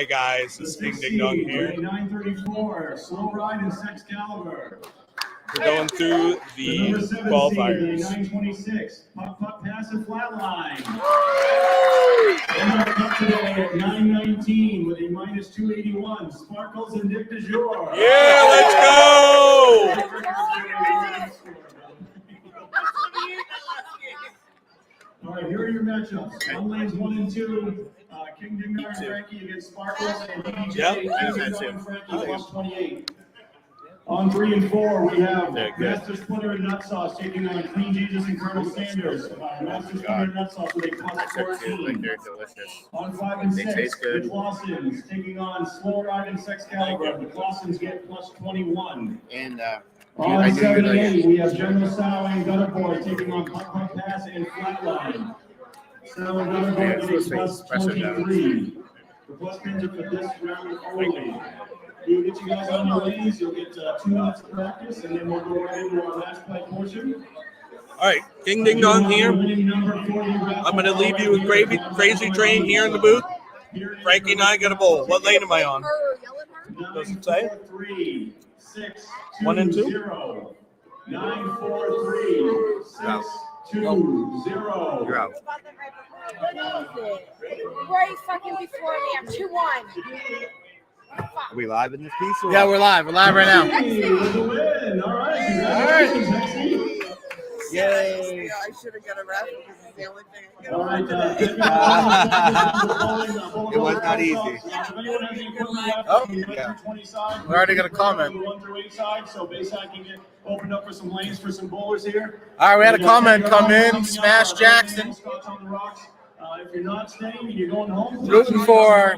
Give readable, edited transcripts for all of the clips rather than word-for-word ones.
Hey guys, it's Ding Ding Dong here. 934, Slow Ride and Sex Caliber. We're going through the qualifiers. 926, Putt Pass and Flatline. And our cup today at 919 with a minus 281, Sparkles and Dick de Jour. Yeah, let's go! All right, here are your matchups. On lanes 1 and 2, King Ding Dong and Frankie against Sparkles and DJ. Yep. King Ding Dong and Frankie plus 28. On 3 and 4, we have Master Splinter and Nut Sauce taking on Clean Jesus and Colonel Sanders. Master Splinter and Nut Sauce with a plus 14. They're delicious. On 5 and 6, taste good. the Clausens taking on Slow Ride and Sex Caliber. The Clausens get plus 21. And On 7 and 8, we have General Sow and Gutter Boy taking on Putt Pass and Flatline. Sow and Gutter Boy getting plus 23. The plus pins are for this round only. We'll get you guys on your lanes. You'll get 2 minutes of practice, and then we'll go right into our match play portion. All right, King Ding Dong here. I'm going to leave you with Crazy Train here in the booth. Frankie and I got a bowl. What lane am I on? Does it say? 3, 6, 1 and 2? 0. 9, 4, 3, 6, 2, 0. you're out. Right fucking before me. I'm 2-1. Are we live in this piece? Or Yeah, we're live. We're live right now. Hey, with the win. All right, congratulations, Hexy. Yay. I should have got a raffle because it's the only thing I All right, It was not easy. Oh, yeah. We already got a comment. 1 through 8 side, so Bayside can get opened up for some lanes for some bowlers here. All right, we had a comment come in. Smash Jackson. Scotch on the rocks. If you're not staying, you're going home. Rooting for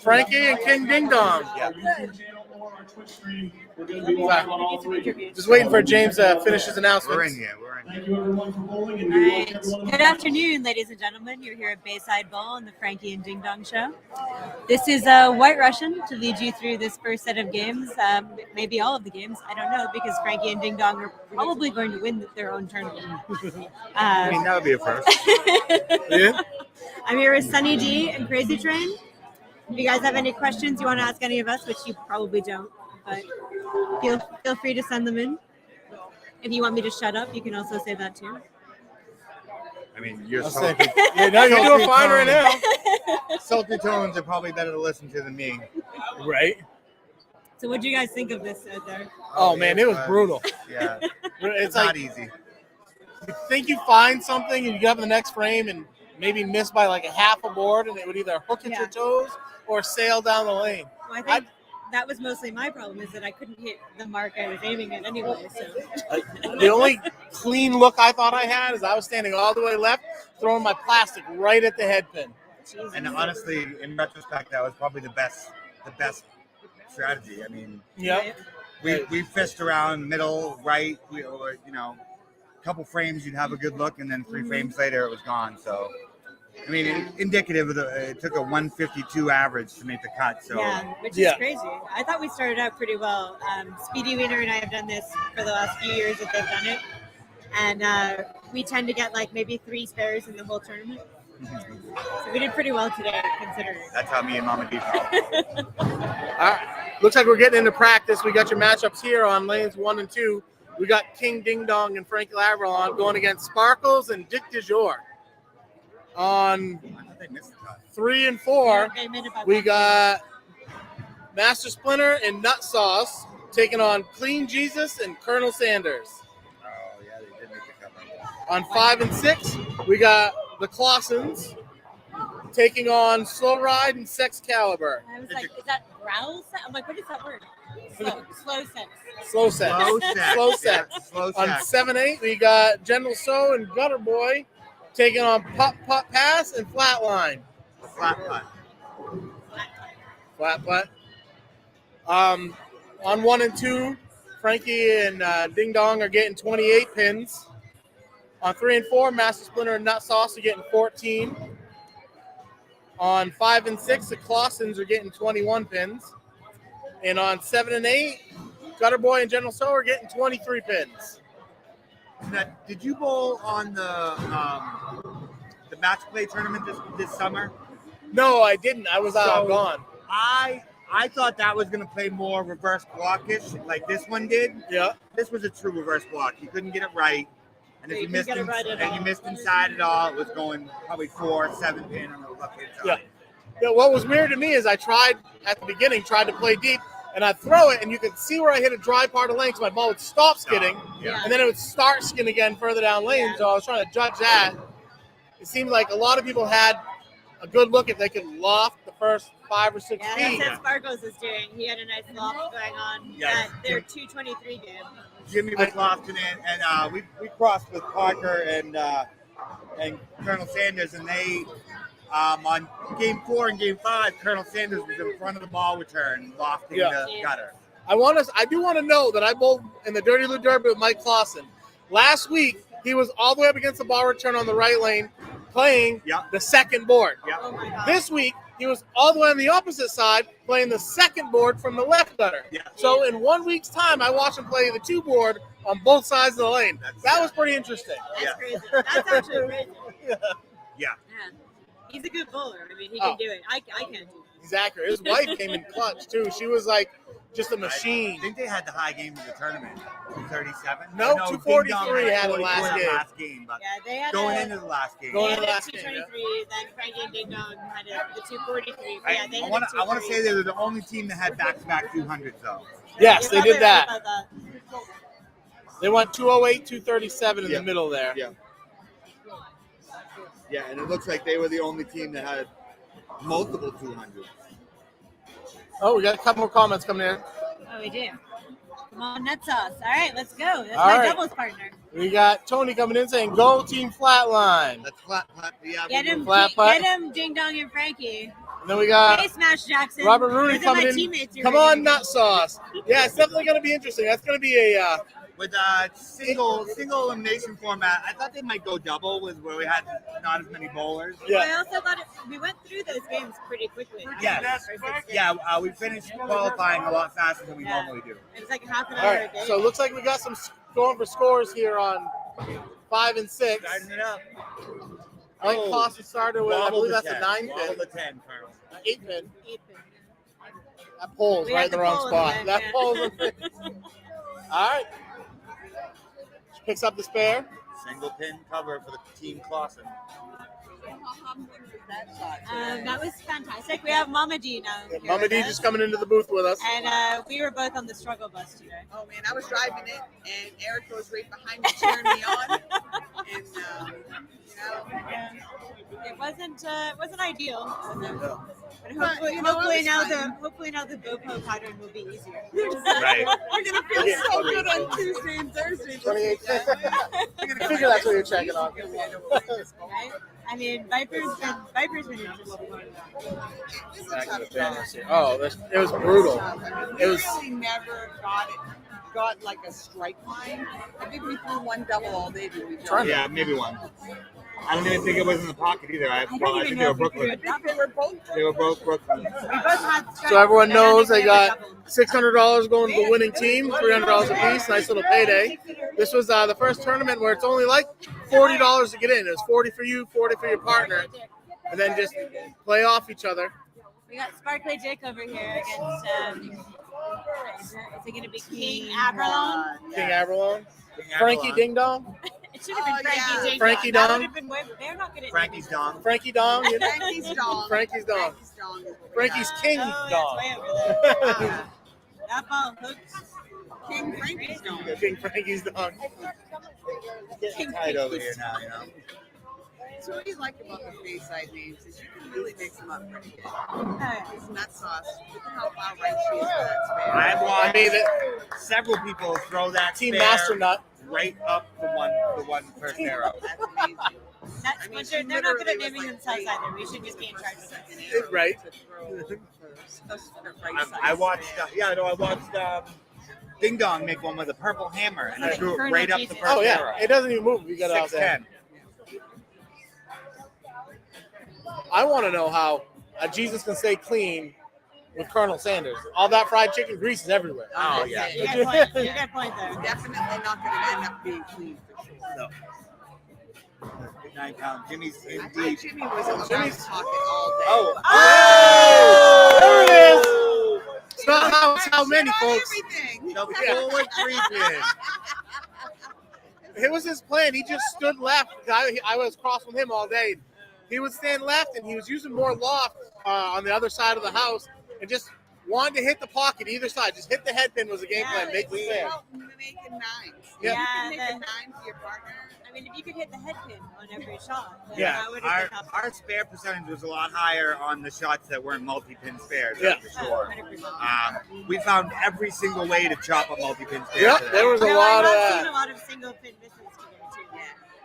Frankie and King Ding Dong. Yeah. YouTube channel or our Twitch stream. We're going to be live on all 3. Just waiting for James to finish his announcement. We're in here. We're in Thank you everyone for bowling. And All we right. welcome everyone to Good the afternoon, ladies and gentlemen. You're here at Bayside Bowl on the Frankie and Ding Dong Show. This is White Russian to lead you through this first set of games, maybe all of the games. I don't know, because Frankie and Ding Dong are probably going to win their own tournament. I mean, that would be a first. Yeah. I'm here with Sunny D and Crazy Train. If you guys have any questions you want to ask any of us, which you probably don't, but feel free to send them in. If you want me to shut up, you can also say that too. I mean, you're I'll salty. say- Yeah, no, you're doing fine right now. Salty tones are probably better to listen to than me. Right. So what do you guys think of this out there? Oh, man, it was brutal. Yeah, It's it's not like easy. you think you find something and you get up in the next frame and maybe miss by like a half a board and it would either hook at Yeah. your toes or sail down the lane. Well, I think that was mostly my problem, is that I couldn't hit the mark I was aiming at anyway. So The only clean look I thought I had is I was standing all the way left, throwing my plastic right at the head pin. Jesus. And honestly, in retrospect, that was probably the best strategy. I mean, Yep. we fished around middle, right, or a couple frames you'd have a good look, and then 3 frames later it was gone. So, I mean, indicative of it took a 152 average to make the cut. So, yeah, which is Yeah. crazy. I thought we started out pretty well. Speedy Wiener and I have done this for the last few years that they've done it, and we tend to get like maybe 3 spares in the whole tournament. So we did pretty well today, considering. that's how me and Mama D felt. All right. Looks like we're getting into practice. We got your matchups here on lanes 1 and 2. We got King Ding Dong and Frankie Lavrillon going against Sparkles and Dick de Jour. On I thought they missed the cut. 3 and 4, They made about we one. got Master Splinter and Nut Sauce taking on Clean Jesus and Colonel Sanders. Oh, yeah, they did make the cut. On 5 and 6, we got the Clausens taking on Slow Ride and Sex Caliber. I was like, is that growl set? I'm like, what is that word? Slow sex. Slow sex. Slow sex. Slow sex. Yeah, slow On sex. 7-8, we got General Sow and Gutter Boy taking on Putt Pass and Flatline. Flat cut. Flat. On 1 and 2, Frankie and Ding Dong are getting 28 pins. On 3 and 4, Master Splinter and Nut Sauce are getting 14. On 5 and 6, the Clausens are getting 21 pins. And on 7 and 8, Gutter Boy and General Sow are getting 23 pins. Now, did you bowl on the match play tournament this summer? No, I didn't. I was So- gone. I thought that was going to play more reverse blockish like this one did. Yeah. This was a true reverse block. You couldn't get it right. And if You you couldn't missed get it right at all. you missed inside at all, it was going probably 4-7 pin on the left hand Yeah. side. Yeah, what was weird to me is I tried at the beginning, tried to play deep, and I'd throw it, and you could see where I hit a dry part of lane, so my ball would stop skidding, Yeah. and then it would start skidding again further down lane. Yeah. So I was trying to judge that. It seemed like a lot of people had a good look if they could loft the first 5 or 6 Yeah, feet. that's what Sparkles is doing. He had a nice loft going on Yeah. at their 223 game. Jimmy was lofting it, and we crossed with Parker and Colonel Sanders, and they on game 4 and game 5, Colonel Sanders was in front of the ball return, lofting Yeah. the gutter. I do want to know that I bowled in the Dirty Lou Derby with Mike Clausen. Last week, he was all the way up against the ball return on the right lane, playing the second board. Yeah. Oh my God. This week, he was all the way on the opposite side, playing the second board from the left gutter. Yeah. So in 1 week's time, I watched him play the 2 board on both sides of the lane. That was pretty interesting. That's Yeah. crazy. That's actually crazy. Yeah. Yeah. He's a good bowler. I mean, he can do it. I can't do it. He's accurate. His wife came in clutch, too. She was like just a machine. I think they had the high game of the tournament, 237. No, Ding 243 Dong had it 44 last in the game. last game, but Yeah, they had going a, into the last game. Going they into had the a last game, 223, then Frankie and Ding Dong had the 243. I, Yeah, they I had want a to say 243. they were the only team that had back-to-back 200s, though. Yes, You're they probably did that. right about They went 208, 237 in Yeah. the middle there. Yeah. Yeah, and it looks like they were the only team that had multiple 200s. Oh, we got a couple more comments coming in. Oh, we do. Come on, Nut Sauce. All right, let's go. That's All my right. doubles partner. We got Tony coming in saying, "Go Team Flatline." That's flat. Yeah, Get him, Flat putt. get him, Ding Dong and Frankie. And then we got Hey, Smash Jackson. Robert Rooney Those are my coming in. teammates you're Come gonna on, get. Nut Sauce. Yeah, it's definitely going to be interesting. That's going to be a with single elimination format. I thought they might go double with where we had not as many bowlers. Well, I also thought we went through those games pretty quickly. Yes. Yeah, we finished qualifying a lot faster than we normally do. It was like half an All hour right. a day. So it looks like we got some going for scores here on 5 and 6. Starting it up. I think Costa started with, I believe that's a 9 Wobble pin, the 10, Colonel. 8 pin. 8 pin. That pole's We right had in the the wrong pole in spot. the That back, pole's yeah. all right. She picks up the spare. Single pin cover for the Team Clausen. That was fantastic. We have Mama D now. here Mama with D us. just coming into the booth with us. And we were both on the struggle bus today. Oh man, I was driving it, and Eric was right behind me cheering me on, and It wasn't ideal. But But, hopefully, you know, hopefully it now was fun. hopefully now the GoPro pattern will be easier. Right. we're gonna feel so good on Tuesday and Thursday. 28. I figure that's what you're checking on. Right? I mean, Viper's been interesting. Oh, it was brutal. We It was. really never got like a strike line. I think we threw one double all day. Did we, Joe? Yeah, maybe one. I don't even think it was in the pocket either. I don't think even they know were if we Brooklyn. I think they were both. They were both Brooklyn. We both had strikes, So everyone but I don't knows think they we ever got doubled. $600 going to the winning team, $300 apiece. Nice little payday. This was the first tournament where it's only like $40 to get in. It was 40 for you, 40 for your partner, and then just play off each other. We got Sparkly Jake over here against. Is it going to be King Aberlon? King Aberlon, Frankie Ding Dong, It should have been Frankie yeah. Ding Dong. Frankie That Dong. would have been way. They're not good at Frankie's dong. Frankie Dong, you know? Frankie's dong. Frankie's Dong. Frankie's dong. Frankie's King Oh, Dong. that's way over there. That ball hooked. King Frankie's dong. King Frankie's Dong. Getting tight over here now, you know. So what do you like about the Bayside names is you can really mix them up pretty good. Oh, It's nut sauce. Look at how far right she is for that spare. I've watched I mean, several people throw that Team spare Master Nut. right up the one first arrow. That's amazing. That's, I mean, but she they're not good at literally was naming like themselves right either. We should just be in charge of that. Right. I watched. I watched Ding Dong make one with a purple hammer, and I threw it right up the first Oh arrow. yeah, it doesn't even move if you get it out there. 6'10". I want to know how Jesus can stay clean with Colonel Sanders. All that fried chicken grease is everywhere. Oh yeah. You got a point. You got a point there. Definitely not going to end up being clean for sure. No. 9 count. Jimmy's I in thought deep. Jimmy was in the Jimmy's- back pocket all day. Oh! There it is! It's not how many, Shit on folks. everything. The forward 3-pin. It was his plan. He just stood left. I was across from him all day. He would stand left, and he was using more loft on the other side of the house, and just wanted to hit the pocket either side. Just hit the head pin was the game plan. Make the fair. Well, making nines. Yeah. You can make Yeah, a nine for your partner. I mean, if you could hit the head pin on every shot, then Yeah, that would have been up. Our spare percentage was a lot higher on the shots that weren't multi-pin spares. Yeah. That's for sure. 100%. We found every single way to chop a multi-pin spare. Yep, today. there was a No, lot of I've seen that. a lot of single pin misses today too.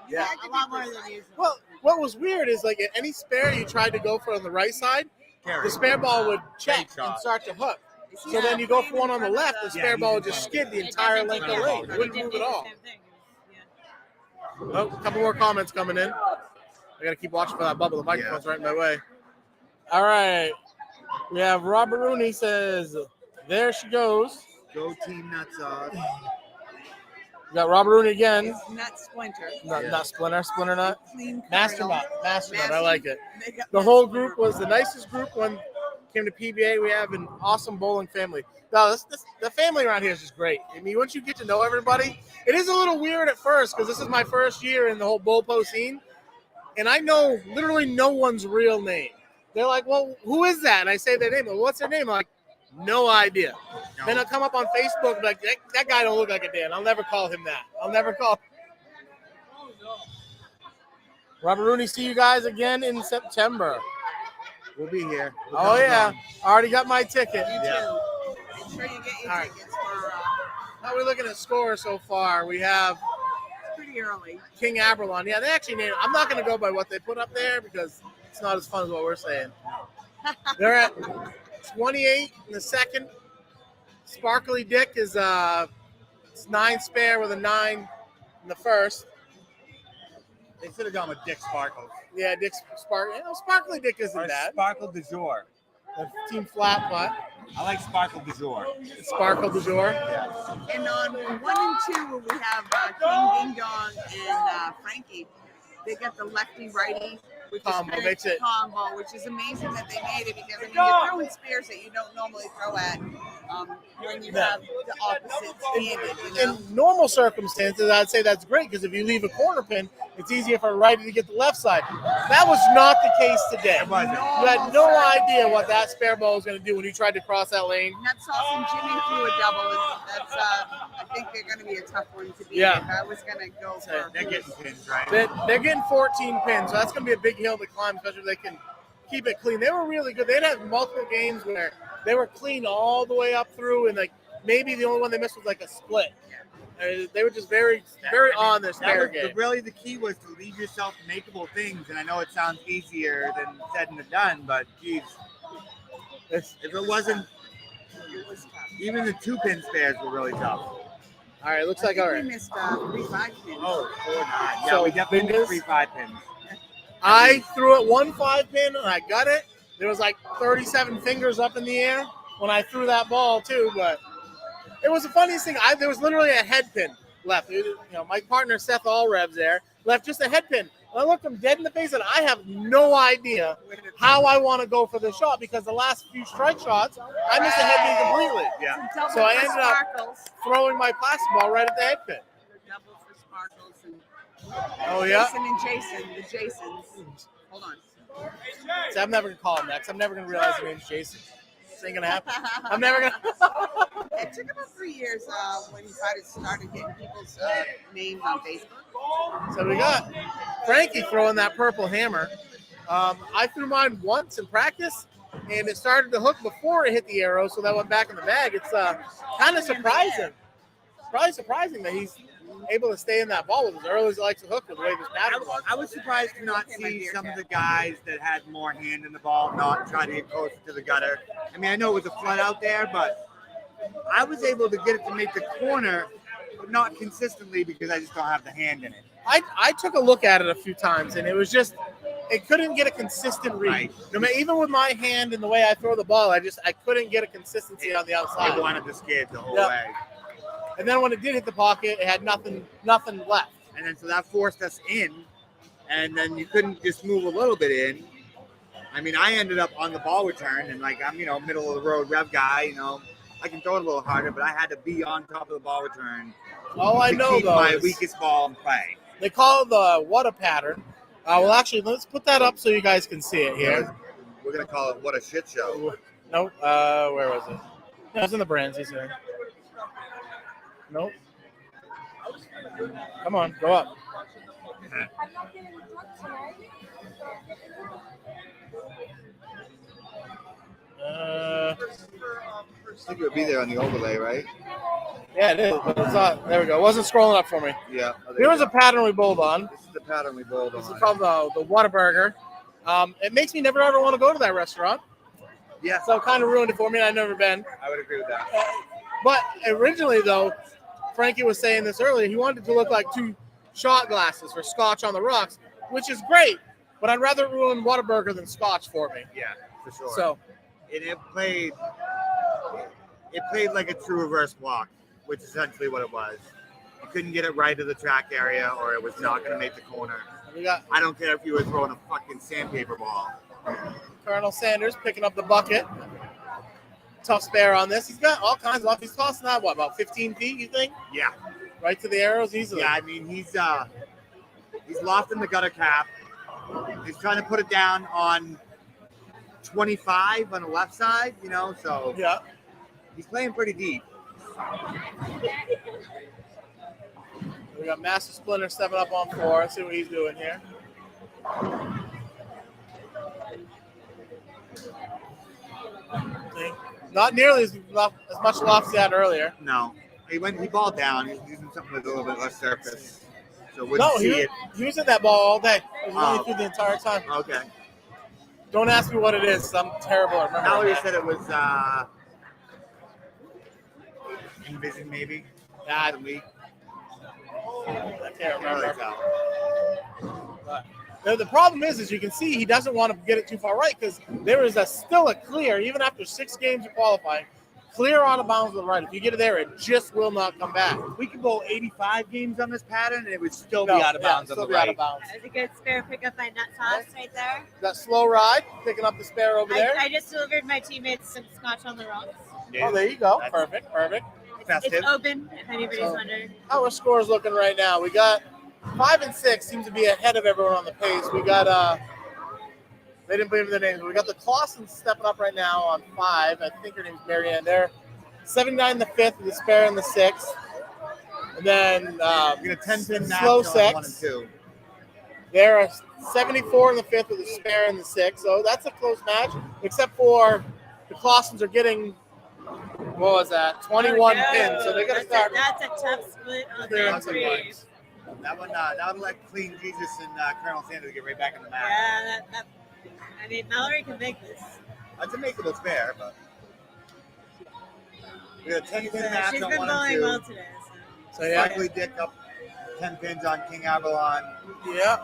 Yeah. A lot more than usual. Well, what was weird is like at any spare you tried to go for on the right side, Carry. the spare ball would check Fake shot. and start to hook. So Yeah, then you go for playing one in on the front of left, the the- spare Yeah, ball would he's just in skid the It entire doesn't length do of that. lane. It It wouldn't didn't move do at the all. same thing. Oh, a couple more comments coming in. I gotta keep watching for that bubble. The microphone's right in my way. All right. We have Robert Rooney says, there she goes. Go team nuts off. We got Robert Rooney again. It's nut splinter. Not Splinter Nut. Clean Master kernel. Nut. Master Nut. I like it. They got The nut whole splinter. group was the nicest group when it came to PBA. We have an awesome bowling family. No, the family around here is just great. I mean, once you get to know everybody, it is a little weird at first because this is my first year in the whole bowl post scene, and I know literally no one's real name. They're like, well, who is that? And I say their name. Well, what's their name? I'm like, no idea. No. Then I'll come up on Facebook and be like, that guy don't look like a Dan. I'll never call him that. I'll never call. Robert Rooney, see you guys again in September. We'll be here. We'll Oh, come yeah. along. I already got my ticket. You Yeah. too. Make sure you get your All right. tickets for How are we looking at scores so far? We have it's pretty early. King Aberlon. Yeah, they actually named it. I'm not going to go by what they put up there because it's not as fun as what we're saying. They're at 28 in the second. Sparkly Dick is it's 9 spare with a 9 in the first. They should have gone with Dick Sparkles. Yeah, Dick's Sparkly Dick isn't Or bad. Sparkle du jour. The team flat putt. I like Sparkle du jour. Sparkle du jour. And on 1 and 2, we have King Ding Dong and Frankie. They got the lefty righty, which Combo, is makes it- combo, which is amazing that they made it because I mean you're throwing spears that you don't normally throw at when you have the opposite handed. You know? In normal circumstances, I'd say that's great because if you leave a corner pin, it's easier for a righty to get the left side. That was not the case today. It wasn't. You had no idea what that spare ball was going to do when you tried to cross that lane. Nut Sauce and Jimmy threw a double. That's I think they're going to be a tough one to beat. Yeah. If I was going to go for They're getting pins, right? They're getting 14 pins, so that's going to be a big hill to climb, especially if they can keep it clean. They were really good. They'd have multiple games where they were clean all the way up through, and like maybe the only one they missed was like a split. They were just very on their spare game. Really, the key was to leave yourself makeable things, and I know it sounds easier than said and done, but geez, if it wasn't, even the 2-pin spares were really tough. All right, looks like I all think right. we missed 3-5 pins. Oh, 4-9. Yeah, So we definitely fingers? missed 3 5-pins. I threw it 1 5-pin and I got it. There was like 37 fingers up in the air when I threw that ball too, but it was the funniest thing. There was literally a head pin left. My partner Seth Allrevs there left just a head pin. And I looked him dead in the face and I have no idea how I want to go for the shot because the last few strike shots I missed the head pin completely. Yeah. Double So I for ended up Sparkles. throwing my plastic ball right at the head pin. Double for Sparkles and Oh yeah. Jason and Jason, the Jasons. Hold on. See, I'm never gonna call him that 'cause I'm never gonna realize his name's Jason. This ain't gonna happen. I'm never gonna. It took about 3 years when he started getting people's names on Facebook. So we got Frankie throwing that purple hammer. I threw mine once in practice, and it started to hook before it hit the arrow, so that went back in the bag. It's kind of surprising. Probably surprising that he's able to stay in that ball with as early as he likes to hook with the way this pattern was. I was surprised to not see some of the guys that had more hand in the ball not try to get closer to the gutter. I mean, I know it was a flood out there, but I was able to get it to make the corner, but not consistently because I just don't have the hand in it. I took a look at it a few times, and it was just it couldn't get a consistent read. Right. No matter, even with my hand and the way I throw the ball, I couldn't get a consistency on the outside. I wanted to skid the whole Yep. way. And then when it did hit the pocket, it had nothing left. And then so that forced us in and then you couldn't just move a little bit in. I mean, I ended up on the ball return, and like I'm, middle of the road rev guy. I can throw it a little harder, but I had to be on top of the ball return. All I to know keep though my is weakest ball in play. they call it the WHATAPATTERN. Well, actually, let's put that up so you guys can see it here. We're gonna call it what a shit show. Nope. Where was it? No, it's in the brands. He said. Nope. Come on, go up. I'm not getting drunk tonight. I think it would be there on the overlay, right? Yeah, it is, but it's not. There we go. It wasn't scrolling up for me. Yeah. Here was a pattern we bowled on. This is the pattern we bowled This is on. called the Whataburger. It makes me never ever want to go to that restaurant. Yeah. So it kind of ruined it for me. I've never been. I would agree with that. But originally, though, Frankie was saying this earlier. He wanted it to look like two shot glasses for Scotch on the rocks, which is great. But I'd rather ruin Whataburger than Scotch for me. Yeah, for sure. So it played like a true reverse block, which is essentially what it was. You couldn't get it right to the track area, or it was not going to make the corner. I don't care if you were throwing a fucking sandpaper ball. Colonel Sanders picking up the bucket. Tough spare on this. He's got all kinds of luck. He's tossing that, what, about 15 feet, you think? Yeah. Right to the arrows easily. Yeah, I mean, he's lofting the gutter cap. He's trying to put it down on 25 on the left side, so Yeah. he's playing pretty deep. We got Master Splinter stepping up on 4. Let's see what he's doing here. See? Not nearly as much loft as he had earlier. No. He balled down. He's using something with a little bit less surface. So wouldn't No, see it. he was in that ball all day. He was running through the entire time. Okay. Don't ask me what it is. I'm terrible at remembering Mallory that. said it was Envision, maybe. Nah, The week. I can't Can't really remember. tell. But the problem is you can see he doesn't want to get it too far right because there is still a clear, even after 6 games of qualifying, clear out of bounds to the right. If you get it there, it just will not come back. We could bowl 85 games on this pattern, and it would still be out of bounds on still the be out right. of bounds. That was a good spare pickup by Nut Sauce right there. That slow ride, picking up the spare over there. I just delivered my teammates some Scotch on the rocks. Oh, there you go. That's Perfect. festive. It's open, if anybody's wondering. How our scores looking right now? We got 5 and 6 seems to be ahead of everyone on the pace. We got they didn't believe in their names. We got the Clausens stepping up right now on 5. I think her name's Marianne. They're 79 in the 5th, the spare in the 6th. And then We got a 10-pin match slow on 1 and 6. 2. They're 74 in the 5th with a spare in the 6th. So that's a close match, except for the Clausens are getting, what was that, 21 pins. So they got to start. That's a tough split on clearing that some three. lines. That one let Clean Jesus and Colonel Sanders get right back in the match. Yeah, I mean, Mallory can make this. That's a makeable spare, but we got a 10-pin match She's on been 1 bowling and 2. well today. So. So yeah, Frankie Dick up 10 pins on King Avalon. yeah.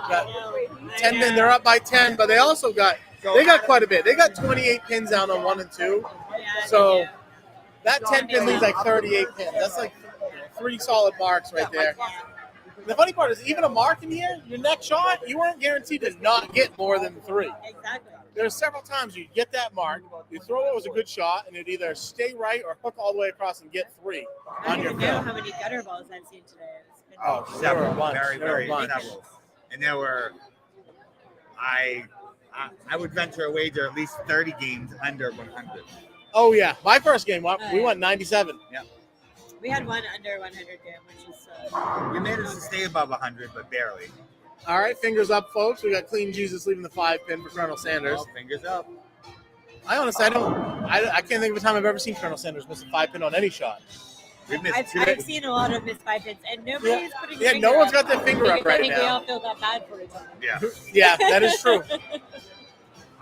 Got 10 pin. They're up by 10, but they also got quite a bit. They got 28 pins down on 1 and 2. So that 10 pin leaves like 38 pins. That's like 3 solid marks right there. The funny part is, even a mark in here, your next shot, you weren't guaranteed to not get more than 3. Exactly. There's several times you get that mark, you throw what was a good shot, and it'd either stay right or hook all the way across and get 3 I on don't your even know film. how many gutter balls I've seen today. It's been Oh, Several, there were a bunch. very, There were a very bunch. several. And there were, I would venture a wager at least 30 games under 100. Oh, yeah. My first game, we went 97. We had one under 100 game, which is We managed to stay above 100, but barely. All right, fingers up, folks. We got Clean Jesus leaving the 5 pin for Colonel Sanders. Well, fingers up. I honestly, I can't think of a time I've ever seen Colonel Sanders miss a 5 pin on any shot. We've missed I've 2. I've seen a lot of missed 5 pins, and nobody's putting their no finger one's up. got their finger up Because I right think we now. all feel that bad for each other. Yeah. Yeah, that is true.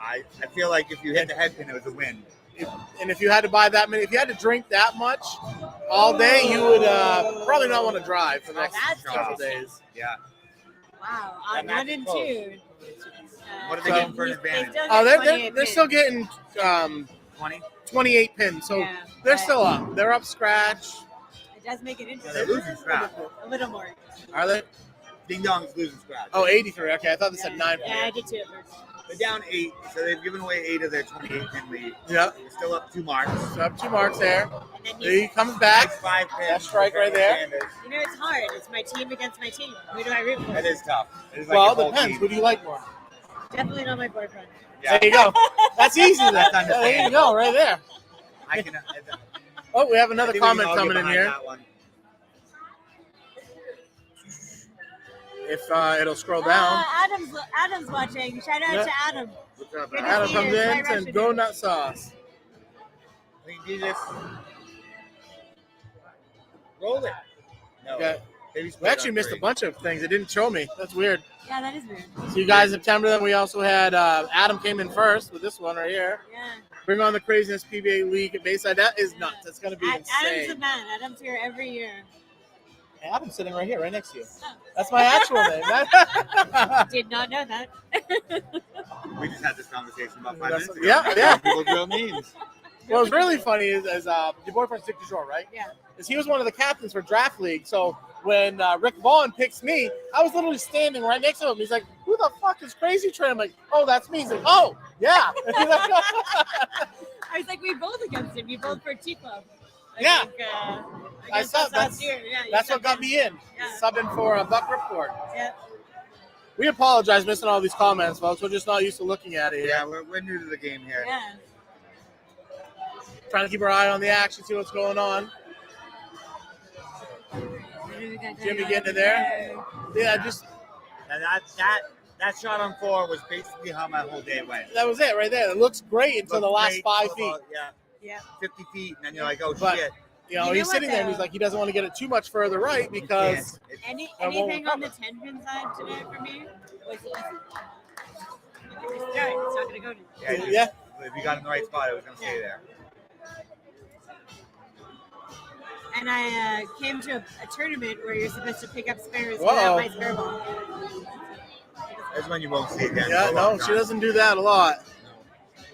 I feel like if you hit the head pin, it was a win. And if you had to buy that many, if you had to drink that much all day, you would probably not want to drive for the next That's couple interesting. days. Yeah. Wow, That on match 1 and is 2. What are they getting for an advantage? Oh, they're still getting 20? 28 pins, so Yeah, they're but- still up. They're up scratch. It does make it They're interesting. losing scrap. A little more. Are they? Ding Dong's losing scratch. Oh, 83. Okay, I thought they said 9. Yeah, I did too at first. They're down 8, so they've given away 8 of their 28 pin lead. Yeah. We're still up 2 marks. So up 2 marks there. And then He comes back. Next 5 pins. That strike right there. Sanders. you know, it's hard. It's my team against my team. Who do I root for? That is tough. It is like Well, your it whole depends. team. Who do you like more? Definitely not my boyfriend. Yeah. There you go. That's easy then. That's There you understandable. go, right there. I can. Oh, we have I another think we can comment all get coming in behind here. that one. If it'll scroll down. Adam's watching. Shout out Yeah. to Adam. What's up, Good to Adam see comes you. in White and Russian. says, "Go nut sauce." We can do this. Roll it. No. Okay. Maybe We split actually on missed a 3. bunch of things. It didn't show me. That's weird. Yeah, that is weird. So you guys, September, then we also had Adam came in first with this one right here. Yeah. Bring on the craziness PBA League at Bayside. That is nuts. That's going to be Adam's the insane. man. Adam's here every year. Adam's sitting right here, right next to you. Oh. That's my actual name. Did not know that. We just had this conversation about 5 That's- minutes ago. yeah, yeah. People's real names. What was really funny is your boyfriend's Dick DeJour, right? Yeah. Is he was one of the captains for Draft League. So when Rick Vaughn picks me, I was literally standing right next to him. He's like, "Who the fuck is Crazy Train?" I'm like, "Oh, that's me." He's like, "Oh, yeah." I was like, we both against him. You both for T Club. Yeah. I Against saw us that's last year. Yeah, you that's what subbed got me in. Yeah. Subbing for Buck Ripcord. Yeah. We apologize missing all these comments, folks. We're just not used to looking at it here. Yeah, we're new to the game here. Yeah. Trying to keep our eye on the action, see what's going on. Jimmy getting it there. Yeah, just And that shot on 4 was basically how my whole day went. that was it right there. It looks great until the Looked last great 5 till feet. about, yeah, Yeah. 50 feet, and then you're like, oh But- shit. You know, You know he's what, sitting there and he's though? like, he doesn't want to get it too much further right You because can't. It's- Anything on the 10 pin side today for me was easy. It's not gonna go to. yeah. If you got in the right spot, it was gonna stay there. And I came to a tournament where you're supposed to pick up spares Whoa. without my spare ball. That's when you won't see again. Yeah, for a no, long she time. doesn't do that a lot.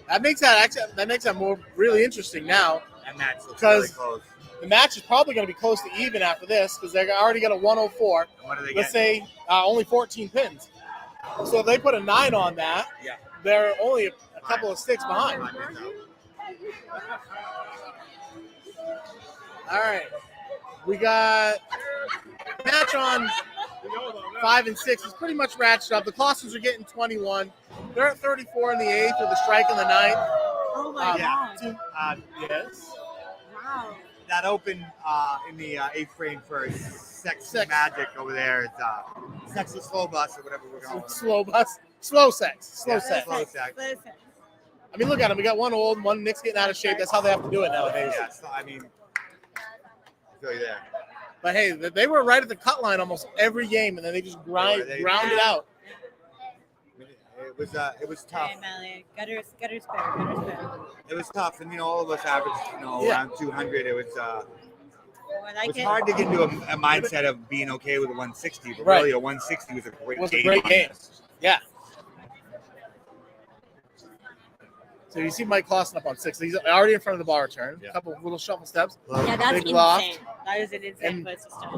That makes that more really interesting now. And that's really close. The match is probably going to be close to even after this because they already got a 104. And what do they Let's get? say only 14 pins. So if they put a 9 on that, Yeah. they're only a couple of sticks behind. All right. We got match on 5 and 6 is pretty much ratcheted up. The Colossians are getting 21. They're at 34 in the 8th with a strike in the 9th. Oh my Yeah. god! Yes. Wow. That open in the 8th frame for Sex Sex. Magic over there. It's Sexy Slow Bus or whatever we're calling it. Slow sex. Slow sex. Yeah. sex. Slow sex. I mean, look at them. We got one old, one Nick's getting out of shape. That's how they have to do it nowadays. Yeah, so, I mean, I feel you there. But hey, they were right at the cut line almost every game, and then they just ground it out. It was tough. Hey, Mally. Gutter spare. It was tough, and all of us averaged, Yeah. around 200. It was I like it was it. hard to get into a mindset of being okay with a 160, but Right. really a 160 was a great It was game. a great on game. this. Yeah. So you see Mike Clausen up on 6. He's already in front of the ball return. Yeah. A couple of little shuffle steps. Yeah, that's Big insane. loft. That was an insane And- place to start.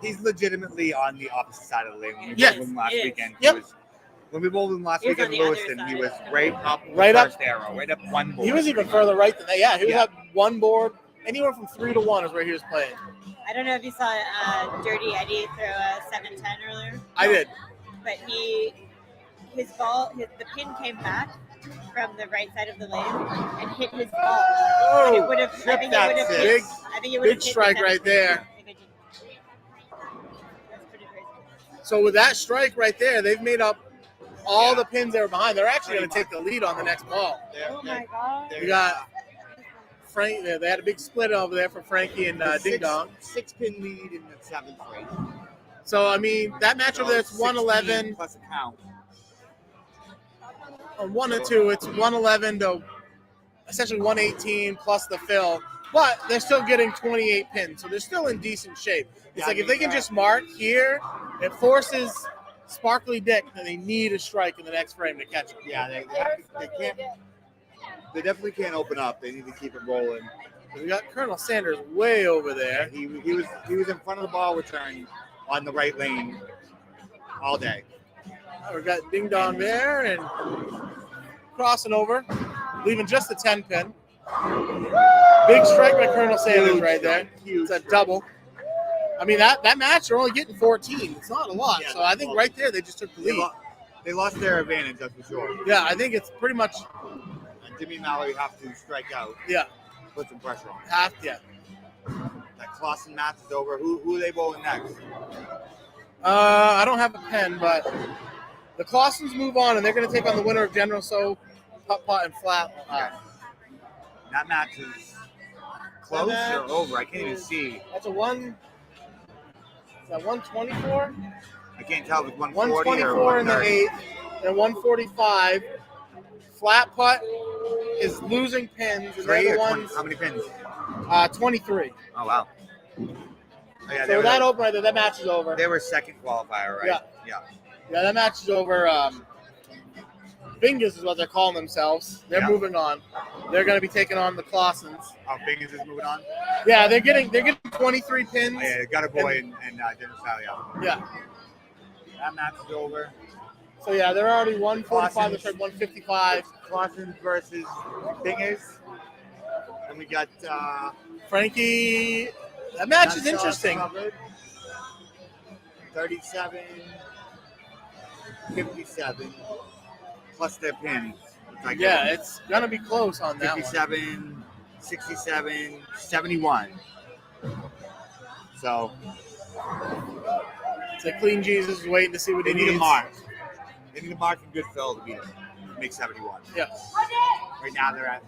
He's legitimately on the opposite side of the lane. When we Yeah. bowled him last He is. weekend, Yep. when we bowled him last He was weekend on in the other Lewiston, he side. was right up the Right up- first arrow, right up one board. He was even further right than that. Yeah, he was Yeah. at one board. Anywhere from 3 to 1 is where he was playing. I don't know if you saw Dirty Eddie throw a 7-10 earlier, I did. but the pin came back from the right side of the lane and hit his ball. And it would have. I Tripped think it that would have six. hit. I think it would have Big hit strike the right there. I think it did. That's pretty crazy. So with that strike right there, they've made up all the pins they were behind. They're actually going to take the lead on the next ball. Oh my god. We got Frank. They had a big split over there for Frankie and Ding Dong. 6-pin lead in the 7th frame. So I mean, that match over there, it's 111 plus a count. on 1 and 2. It's 111 to essentially 118 plus the fill, but they're still getting 28 pins, so they're still in decent shape. It's Yeah, like if they can just mark here, it forces Sparkly Dick that they need a strike in the next frame to catch him. Yeah, they can't. They definitely can't open up. They need to keep it rolling. We got Colonel Sanders way over there. He was in front of the ball return on the right lane. all day. We got Ding Dong there and crossing over, leaving just a 10 pin. Big strike by Colonel Sanders right there. It's a double. I mean, that match, they're only getting 14. It's not a lot. Yeah, So I think right there, they just took the lead. They lost their advantage, that's for sure. Yeah, I think it's pretty much, And Jimmy and Mallory have to strike out, yeah, put some pressure on. half, yeah. That Clausen match is over. Who are they bowling next? I don't have a pen, but the Clausens move on, and they're going to take on the winner of General So, Putt Putt, and Flat. That match is close or over. I can't even see. That's a one. Is that 124? I can't tell if it's 140 or 124 in the 130. 8th, and 145. Flat Putt is losing pins, and Three they're or the 20? ones. How many pins? 23. Oh, wow. Oh, yeah, So that open right there, that match is over. they were second qualifier, right? Yeah. Yeah, that match is over. Bingus is what they're calling themselves. They're Yeah. moving on. They're going to be taking on the Clausens. Oh, Bingus is moving on? Yeah, they're getting 23 pins. Oh, yeah, got a boy and Dennis Salia. Yeah. That match is over. So yeah, they're already 145. They're trying 155. Clausen versus Bingus. And we got Frankie. That match is interesting. 37, 57, plus their pins. Like Yeah, it's gonna be close on that one. 57, 67, 71. So It's like Clean Jesus is waiting to see what they he need needs. a mark. They need a mark in good fill to beat it. Make 71. Yeah. Right now they're at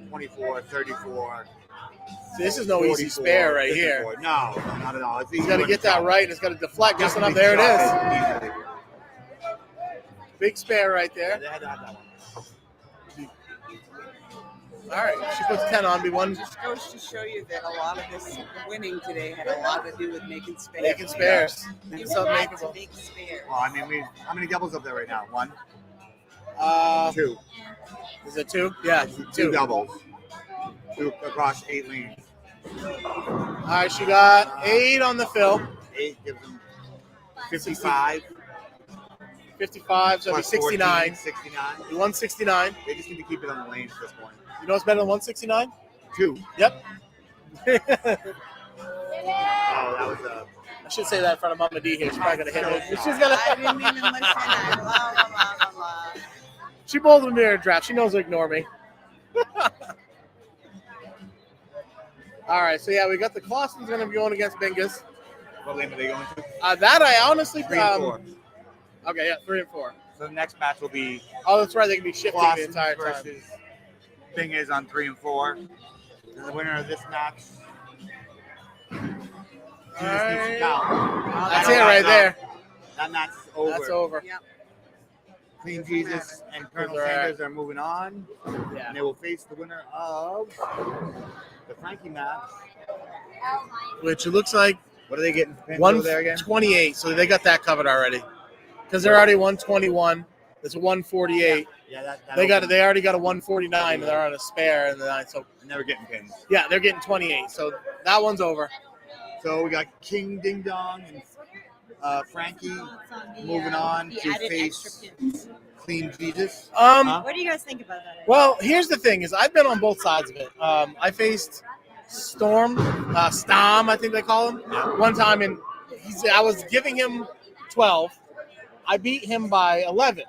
24, 34. See, this is no easy 44, spare right 54. here. No, not at all. It's He's got to get that right. It's got to deflect just enough. There it is. Big spare right Yeah, there. they had to have that one. All right, she puts 10 on. Be one Just goes to show you that a lot of this winning today had a lot to do with making spares. making spares. You It's unmakeable. have to make spares. Well, I mean, how many doubles up there right now? One, two. Is it 2? Yeah, Two 2. doubles. Two across 8 lanes. All right, she got 8 on the fill. 8 gives them 55. 55, so it'll be plus 14, 69. 69. Be 169. They just need to keep it on the lanes at this point. You know what's better than 169? 2. Yep. Oh, that was a. I should say that in front of Mama D here. She's probably going to hit me. She's I gonna. didn't even listen. I blah, blah, blah, blah. She bowled in the mirror draft. She knows to ignore me. All right, so yeah, we got the Clausen's going to be going against Bingus. What lane are they going to? That I honestly 3 and 4. Okay, yeah, 3 and 4. So the next match will be Oh, that's right. They can be shifting the Clausen entire time. versus Bingus on 3 and 4. And the winner of this match. All right. That's That's it right there. That match is over. That's over. Yep. Clean Jesus and Colonel All right. Sanders are moving on. Yeah. And they will face the winner of the Frankie match. Which it looks like What are they getting for pins over there again? 128. So they got that covered already. Because they're already 121. It's 148. Yeah, that They opened. already got a 149, and they're on a spare in the 9th. So And they were getting pins. yeah, they're getting 28. So that one's over. So we got King Ding Dong and Frankie moving on the to added face extra pins. Clean Jesus. What do you guys think about that? Well, here's the thing: is I've been on both sides of it. I faced Stom, I think they call him, one time, and I was giving him 12. I beat him by 11,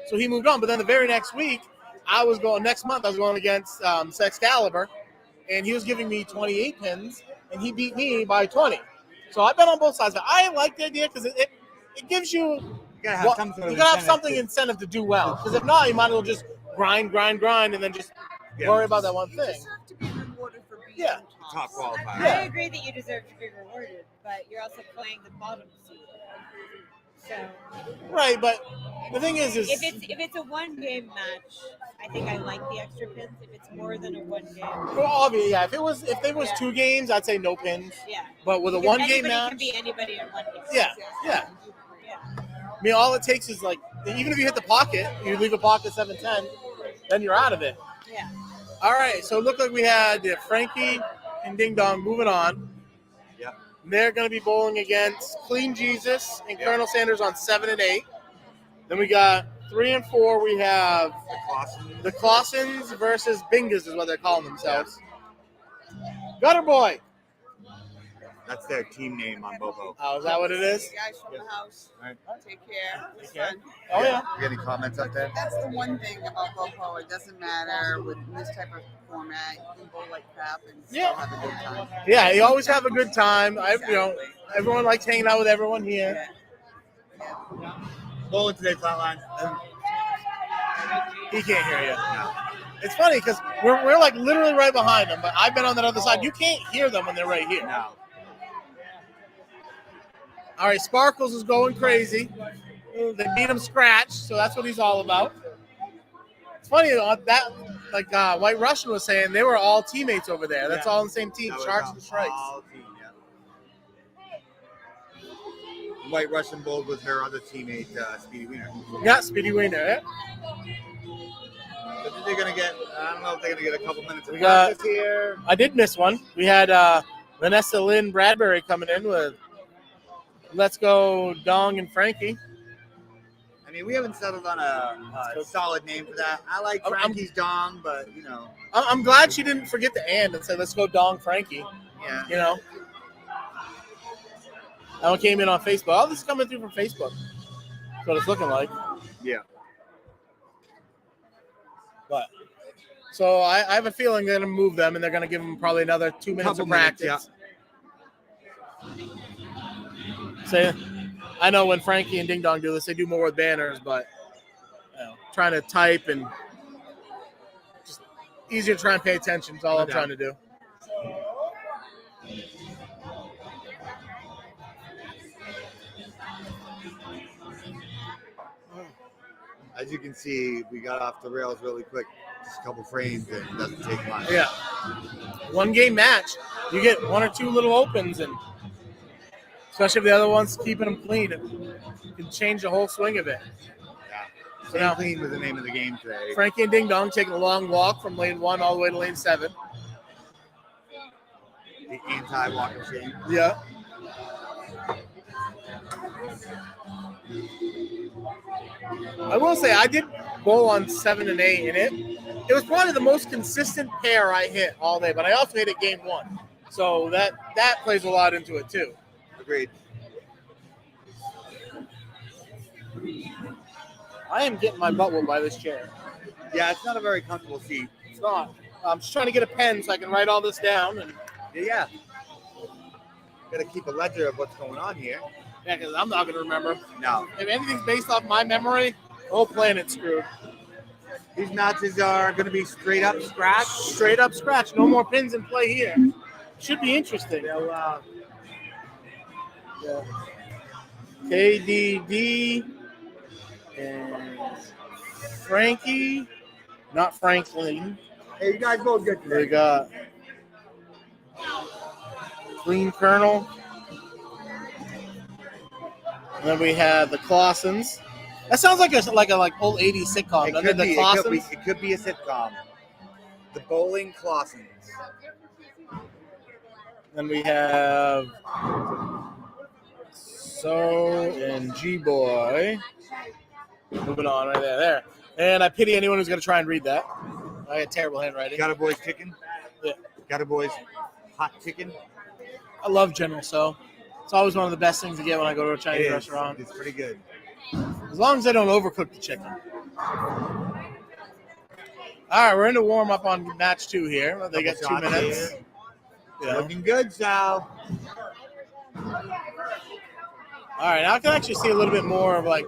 so he moved on. But then the very next week, next month I was going against Sexcalibur, and he was giving me 28 pins, and he beat me by 20. So I've been on both sides. I like the idea because it gives you. You gotta have Well, some sort of you gotta have incentive something to- incentive to do well. Because if not, you might as well just grind, and then just Yeah. worry about that one You thing. just have to be rewarded for being Yeah. top qualifier. I Yeah. agree that you deserve to be rewarded, but you're also playing the bottom seed. So Right, but the thing is if it's a one game match, I think I like the extra pins. If it's more than a one game, well, obviously, yeah. If there was Yeah. 2 games, I'd say no pins. yeah. But with a Because 1 game anybody match, can be anybody in one game. yeah. Yeah. I mean, all it takes is like, even if you hit the pocket, you leave a pocket 7-10, then you're out of it. Yeah. All right, so it looked like we had Frankie and Ding Dong moving on. Yep. They're going to be bowling against Clean Jesus and Colonel Sanders on 7 and 8. Then we got 3 and 4. We have the Clausens versus Bingas is what they're calling themselves. Gutter Boy. That's their team name on Bobo. Oh, is that what it is? You guys from the house. All right. Take care. It's care. fun. Oh, yeah. You got any comments up there? That's the one thing about Bobo. It doesn't matter with this type of format. You can bowl like crap and still have a good time. Yeah, you always have a good time. Everyone likes hanging out with everyone here. Bowling today, Flatline. He can't hear you. It's funny because we're like literally right behind them, but I've been on that other side. You can't hear them when they're right here. No. All right, Sparkles is going crazy. They beat him Scratch, so that's what he's all about. It's funny that, like White Russian was saying, they were all teammates over there. That's all on the same team, That was Sharks and Strikes. all team, yeah. White Russian bowled with her other teammate, Speedy Wiener. Yeah, Speedy Wiener. Yeah. But they're gonna get. I don't know if they're gonna get a couple minutes of We got- practice here. I did miss one. We had Vanessa Lynn Bradbury coming in with Let's Go Dong and Frankie. I mean, we haven't settled on a solid name for that. I like I'm- Frankie's Dong, but I'm glad she didn't forget the and say Let's Go Dong Frankie. yeah. You know, that one came in on Facebook. All this is coming through from Facebook. That's what it's looking like. Yeah. But so I have a feeling they're going to move them, and they're going to give them probably another 2 minutes Couple of minutes, practice. So I know when Frankie and Ding Dong do this, they do more with banners, but trying to type and just easier to try and pay attention is all I'm trying to do. As you can see, we got off the rails really quick. Just a couple frames, and it doesn't take much. Yeah. 1 game match. You get 1 or 2 little opens, and especially if the other one's keeping them clean, it can change the whole swing of it. Yeah. So now Clean was the name of the game today. Frankie and Ding Dong taking a long walk from lane 1 all the way to lane 7. The anti-walk of shame. Yeah. I will say I did bowl on 7 and 8, and it was probably the most consistent pair I hit all day. But I also hit it game 1, so that plays a lot into it too. Agreed. I am getting my butt whooped by this chair. Yeah, it's not a very comfortable seat. It's not. I'm just trying to get a pen so I can write all this down. And Yeah. Got to keep a ledger of what's going on here. yeah, because I'm not going to remember. No. If anything's based off my memory, the whole planet's screwed. These matches are going to be straight up scratch. Straight up scratch. No more pins in play here. Should be interesting. They'll, Yeah. KDD and Frankie, not Franklin. hey, you guys both good They today. got Clean Colonel. And then we have the Clausens. That sounds like a old 80s sitcom. It doesn't could, it? The be, it, could be, Clausens. it could be a sitcom. The Bowling Clausens. Then we have So and G-Boy. Moving on right there. And I pity anyone who's going to try and read that. I got terrible handwriting. Got a boys chicken. Yeah. Got a boys hot chicken. I love General So. It's always one of the best things to get when I go to a Chinese It is. restaurant. It's pretty good. As long as they don't overcook the chicken. All right, we're into warm up on match 2 here. They got 2 Couple shots minutes. here. Yeah. Looking good, Sal. All right, now I can actually see a little bit more of like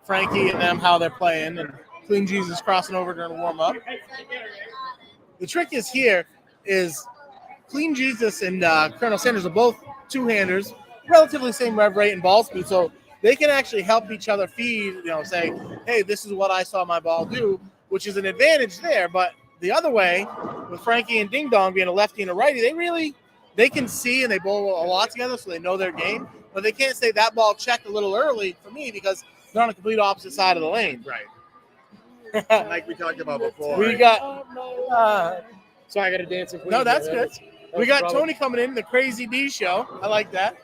Frankie and them, how they're playing, and Clean Jesus crossing over during warm up. The trick is here is Clean Jesus and Colonel Sanders are both two-handers, relatively same rev rate and ball speed, so they can actually help each other feed, say, hey, this is what I saw my ball do, which is an advantage there. But the other way, with Frankie and Ding Dong being a lefty and a righty, they can see and they bowl a lot together, so they know their game. But they can't say that ball checked a little early for me because they're on a complete opposite side of the lane. Right. Like we talked about before. We got So I got to dance. no, that's good. We got Tony coming in, the Crazy D show. I like that.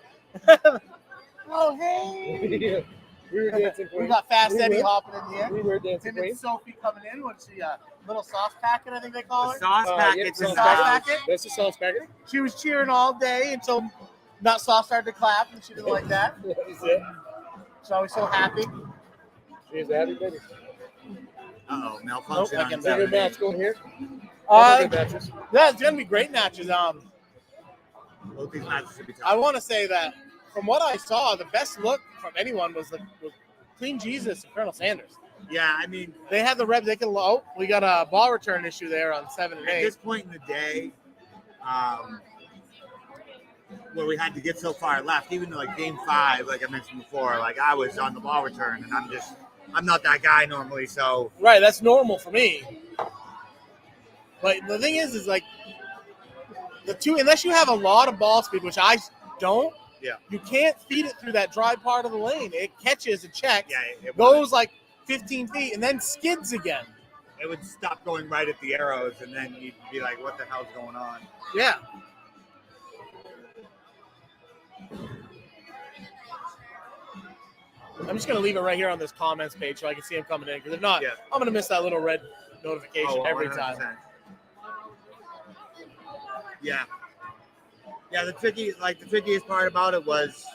Oh, hey. We were dancing We got Fast We Eddie were. hopping in here. We were dancing Tim and Sophie coming in. What's the little sauce packet, I think they call it? Sauce packets The and sauce sauce. packet. That's the sauce packet. She was cheering all day until Nut Sauce started to clap, and she didn't like that. That was it. So I was so happy. She's happy, baby. Uh-oh, malfunction. Nope, I on can Is there a good Saturday. match going here? Uh, Good matches. yeah, it's gonna be great matches. Both these matches should be I tough. want to say that from what I saw, the best look from anyone was Clean Jesus and Colonel Sanders. Yeah, I mean, They had the rep. They can. Oh, we got a ball return issue there on 7 and at 8. this point in the day, where we had to get so far left, even like game 5, like I mentioned before, like I was on the ball return, and I'm not that guy normally, so Right, that's normal for me. But the thing is like the two, unless you have a lot of ball speed, which I don't. Yeah. You can't feed it through that dry part of the lane. It catches and checks, yeah, it goes like 15 feet, and then skids again. it would stop going right at the arrows, and then you'd be like, what the hell's going on? Yeah. I'm just going to leave it right here on this comments page so I can see him coming in. Because if not, Yeah. I'm going to miss that little red notification Oh, every 100%. time. Yeah. Yeah, the trickiest part about it was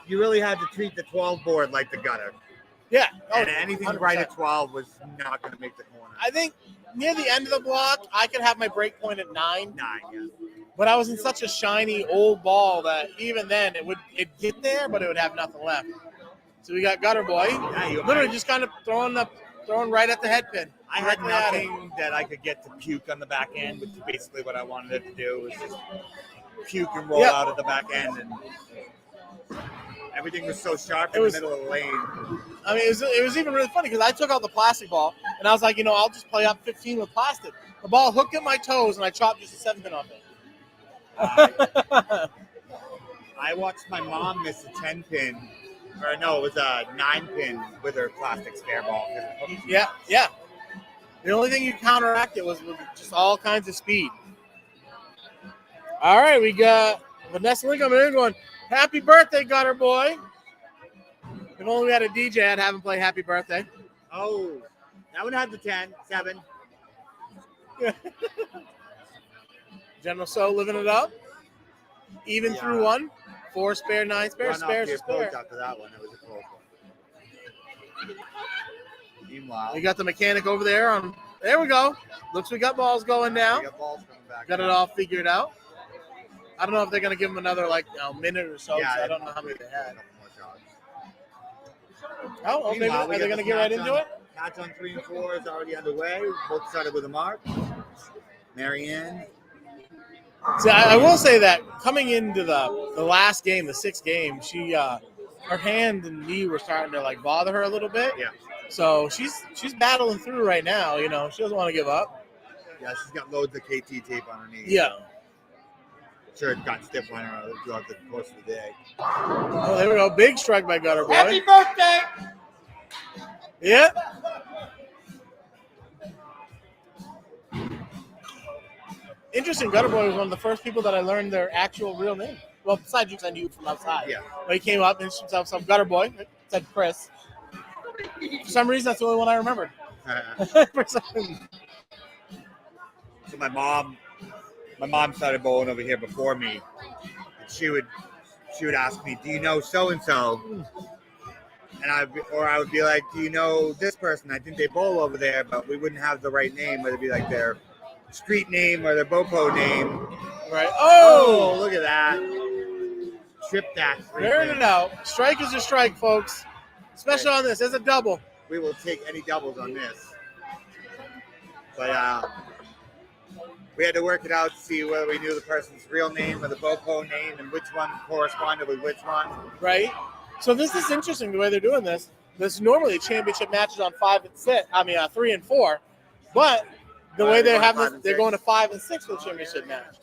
you really had to treat the 12 board like the gutter. Yeah. And anything 100%. right at 12 was not going to make the corner. I think near the end of the block, I could have my break point at 9. 9, yeah. But I was in such a shiny old ball that even then it'd get there, but it would have nothing left. So we got Gutter Boy, Yeah, literally just kind of throwing right at the head pin. I had directly at it. nothing that I could get to puke on the back end, which is basically what I wanted it to do, was just puke and roll Yep. out at the back end. And everything was so sharp It in was- the middle of the lane. I mean, it was even really funny because I took out the plastic ball and I was like, I'll just play up 15 with plastic. The ball hooked at my toes and I chopped just a 7-pin off it. I watched my mom miss a 10-pin, or no, it was a 9-pin with her plastic spare ball. Yeah. The only thing you counteracted was with just all kinds of speed. All right, we got Vanessa Lee coming in going, happy birthday, Gutter Boy. If only we had a DJ, I'd have him play happy birthday. Oh, that one had the 10, 7. General So living it up. Even through 1. 4 spare, 9 spare, Run off spares your a spare. post after that one. It was a close one. Meanwhile, We got the mechanic over there. There we go. Looks we got balls going now. we got balls coming back. Got it all figured out. I don't know if they're going to give him another minute or so. Yeah, so I don't know how many they had. Couple more shots. Oh, okay. Meanwhile, Are we they got going to the get right match into on- it? Match on 3 and 4 is already underway. Both started with a mark. Marianne. See, I will say that coming into the last game, the 6th game, she her hand and knee were starting to bother her a little bit. Yeah. So she's battling through right now. She doesn't want to give up. Yeah, she's got loads of KT tape on her knee. Yeah. Sure, it got stiff on her throughout the course of the day. Oh, there we go. Big strike by Gutter Boy. Happy birthday! Yeah. Interesting. Gutter Boy was one of the first people that I learned their actual real name. Well, besides you, 'cause I knew from outside. Yeah. But he came up and introduced himself, Gutter Boy. Said Chris. For some reason, that's the only one I remembered. For some- So my mom started bowling over here before me. And she would ask me, "Do you know so and so?" And I would be like, "Do you know this person? I think they bowl over there, but we wouldn't have the right name. Whether it be like their street name or their bopo name." Right. Oh, Oh, look at that! Trip that. airing it out. Strike is a strike, folks. Especially on this. It's a double. We will take any doubles on this. But we had to work it out to see whether we knew the person's real name or the bopo name and which one corresponded with which one. Right? So this is interesting the way they're doing this. This normally championship matches on 5 and 6. 3 and 4, but the way they're having this, they're going to 5 and 6 for the championship match.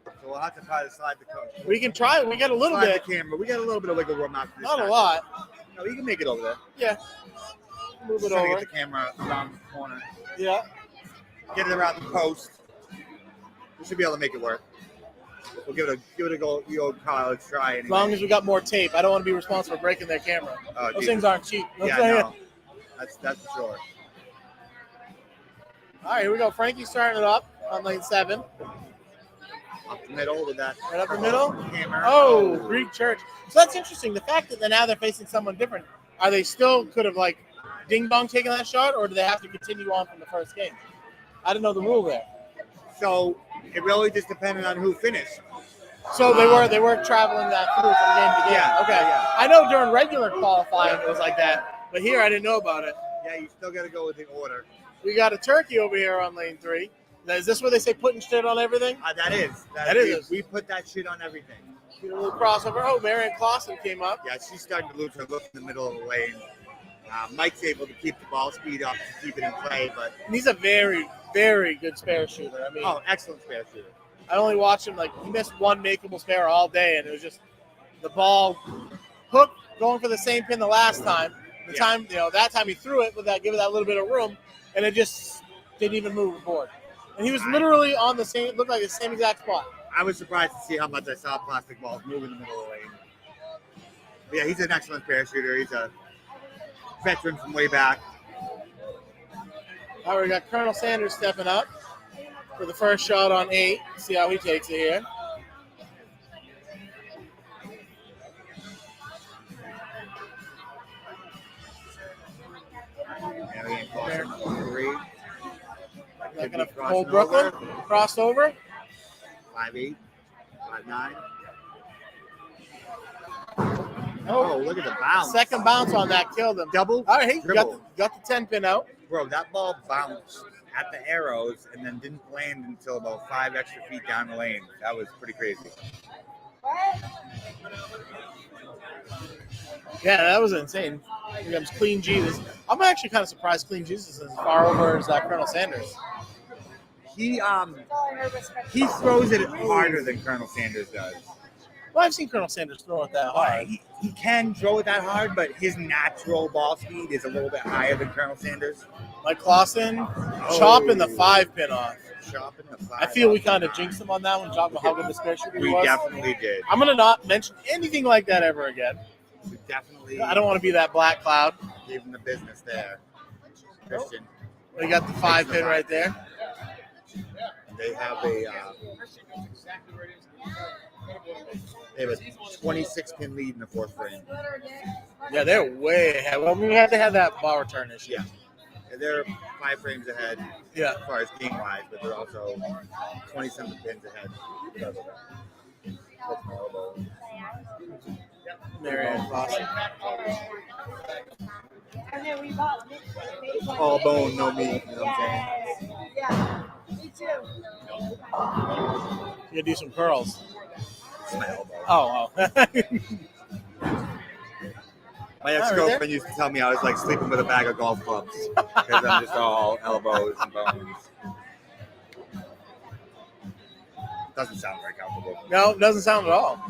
So we'll have to try to slide the coach. We can try. We got a little Slide bit, the camera. We got a little bit of wiggle room after this. not a match. lot. No, you can make it over there. Yeah, move it Just trying to over. get the camera around the corner. Yeah. Get it around the post. We should be able to make it work. We'll give it a go. The old college try. Anyway. As long as we got more tape. I don't want to be responsible for breaking their camera. Oh, Those Jesus. things aren't cheap. Yeah, no. That's for sure. All right, here we go. Frankie starting it up on lane 7. Up the middle with that. Right up the middle. Hammer. Oh, Greek Church. So that's interesting. The fact that now they're facing someone different. Are they still could have like Ding Dong taken that shot, or do they have to continue on from the first game? I didn't know the rule there. So it really just depended on who finished. So they were traveling that through from game to game. Yeah, Okay. yeah. I know during regular qualifying it was like that, but here I didn't know about it. Yeah, you still got to go with the order. We got a turkey over here on lane 3. Now, is this where they say putting shit on everything? That is. That is. We put that shit on everything. A little crossover. Oh, Marion Clausen came up. Yeah, she's starting to lose her look in the middle of the lane. Mike's able to keep the ball speed up to keep it in play, but And he's a very, very good spare shooter. I mean, excellent spare shooter. I only watched him he missed one makeable spare all day, and it was just the ball hooked going for the same pin the last time. That time he threw it give it that little bit of room, and it just didn't even move the board. And he was literally on the same, looked like the same exact spot. I was surprised to see how much I saw plastic balls move in the middle of the lane. But yeah, he's an excellent spare shooter. He's a veteran from way back. All right, we got Colonel Sanders stepping up for the first shot on 8. See how he takes it here. Marion Clausen on 3. Not going to hold Brooklyn. Crossed over. 5'8", 5'9". Oh, look at the bounce. Second bounce on that killed him. Double. All right, dribble. got the 10 pin out. Bro, that ball bounced at the arrows and then didn't land until about 5 extra feet down the lane. That was pretty crazy. Yeah, that was insane. Here comes Clean Jesus. I'm actually kind of surprised Clean Jesus is as far over as Colonel Sanders. He throws it harder than Colonel Sanders does. Well, I've seen Colonel Sanders throw it that hard. He can throw it that hard, but his natural ball speed is a little bit higher than Colonel Sanders. Like Clausen, chopping the 5 pin off. Chopping the 5. I feel we kind of jinxed him on that one, talking about how good the spare shooter We was. definitely did. I'm going to not mention anything like that ever again. We definitely. I don't want to be that black cloud. Gave him the business there. Christian. We got the 5 pin right there. They have a 26 pin lead in the 4th frame. Yeah, they're way ahead. Well, we had to have that ball return issue. Yeah. They're 5 frames ahead Yeah. as far as game wise, but they're also 20-something pins ahead. Because of that. Marion Clausen. All bone, no meat. You know what I'm saying? Yeah, me too. You gotta do some curls. It's my elbow. Oh. My ex-girlfriend used to tell me I was like sleeping with a bag of golf clubs because I'm just all elbows and bones. Doesn't sound very comfortable. No, it doesn't sound at all.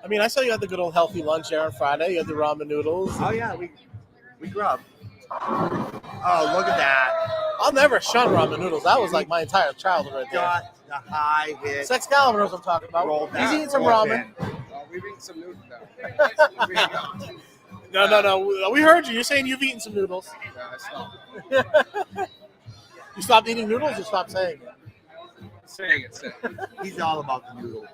I mean, I saw you had the good old healthy lunch there on Friday. You had the ramen noodles. Oh yeah, we grub. Oh, look at that. I'll never shun ramen noodles. That was like my entire childhood right there. Got the high hit. Excalibur knows what I'm talking about. Rolled He's that eating some roll ramen. We've eaten some noodles now. No. We heard you. You're saying you've eaten some noodles. Yeah, I stopped. You stopped eating noodles or stopped saying it? Saying it. He's all about the noodle.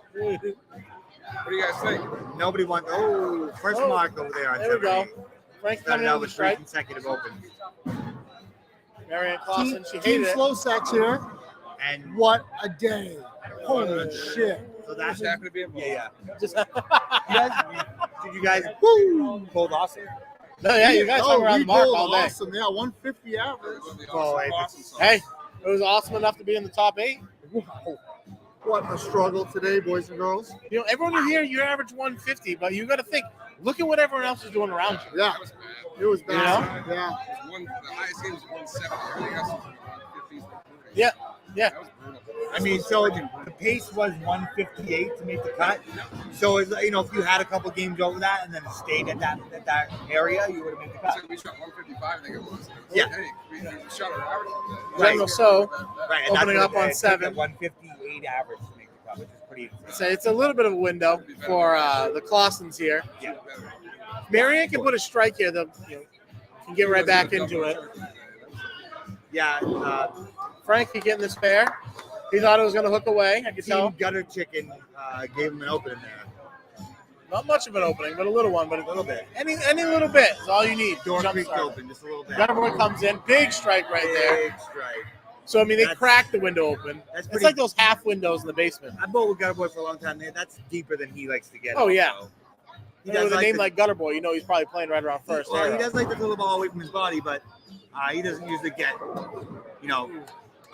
What do you guys think? Nobody wants. Oh, first mark over there on There we go. 7-8. Frank Started coming out out with with 3 strike. consecutive opens. Marion Clausen, she Team hated it. Slow Sacks here. And What a day. Holy shit. so that's Just happen to be involved. yeah. Just, Did you guys pulled awesome? no, yeah, you guys hung around we the mark pulled all day. awesome. Yeah, 150 average. Oh, Hey, it was awesome enough to be in the top 8. Wow. What a struggle today, boys and girls. You know, everyone you hear, you average 150, but you got to think, look at what everyone else is doing around you. Yeah, it was bad. You Yeah. The highest game was 170. Everything else was 150s. Yeah, yeah. That was brutal. I mean, so the pace was 158 to make the cut. So it's, you know, if you had a couple games over that and then stayed at that area, you would have made the cut. So we shot 155, I think it was. Yeah. Hey, we shot an average. General So Right, and opening that's up what on it took 7. a 158 average to make the cut, which is pretty insane. So it's a little bit of a window for the Clausens here. Yeah. Marianne can put a strike here. They'll can get right back into it. Yeah. Frankie getting this fair. He thought it was going to hook away. I could tell. Team Gutter Chicken gave him an opening there. Not much of an opening, but a little one. But A little bit. any little bit is all you need. Door Jump creek start. open, just a little bit. Gutterboy comes in, big strike right there. Big strike. So I mean, they That's- cracked the window open. That's It's pretty- like those half windows in the basement. I bowled with Gutterboy for a long time. That's deeper than he likes to get. Oh, it, yeah. so. With a name like Gutterboy, you know he's probably playing right around first. Well, he arrow. does like to throw the ball away from his body, but he doesn't usually get,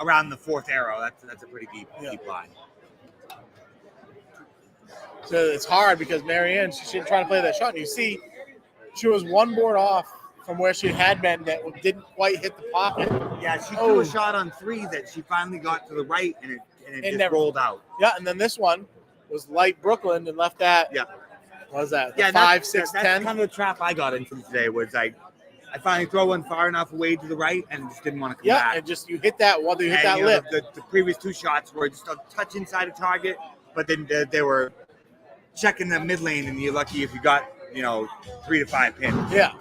around the fourth arrow. That's a pretty deep line. So it's hard because Marianne, she's trying to play that shot. And you see, she was one board off from where she had been that didn't quite hit the pocket. Yeah, she threw a shot on 3 that she finally got to the right, and it just never rolled out. Yeah, and then this one was light Brooklyn and left that. Yeah. What was that? Yeah, 5, 6, that's 10. kind of the trap I got into today. Was I finally throw one far enough away to the right, and just didn't want to come Yeah, back. and just you hit that one. You hit And, that you know, lip. the previous 2 shots were just a touch inside of target, but then they were checking the mid lane, and you're lucky if you got 3 to 5 pins. Yeah.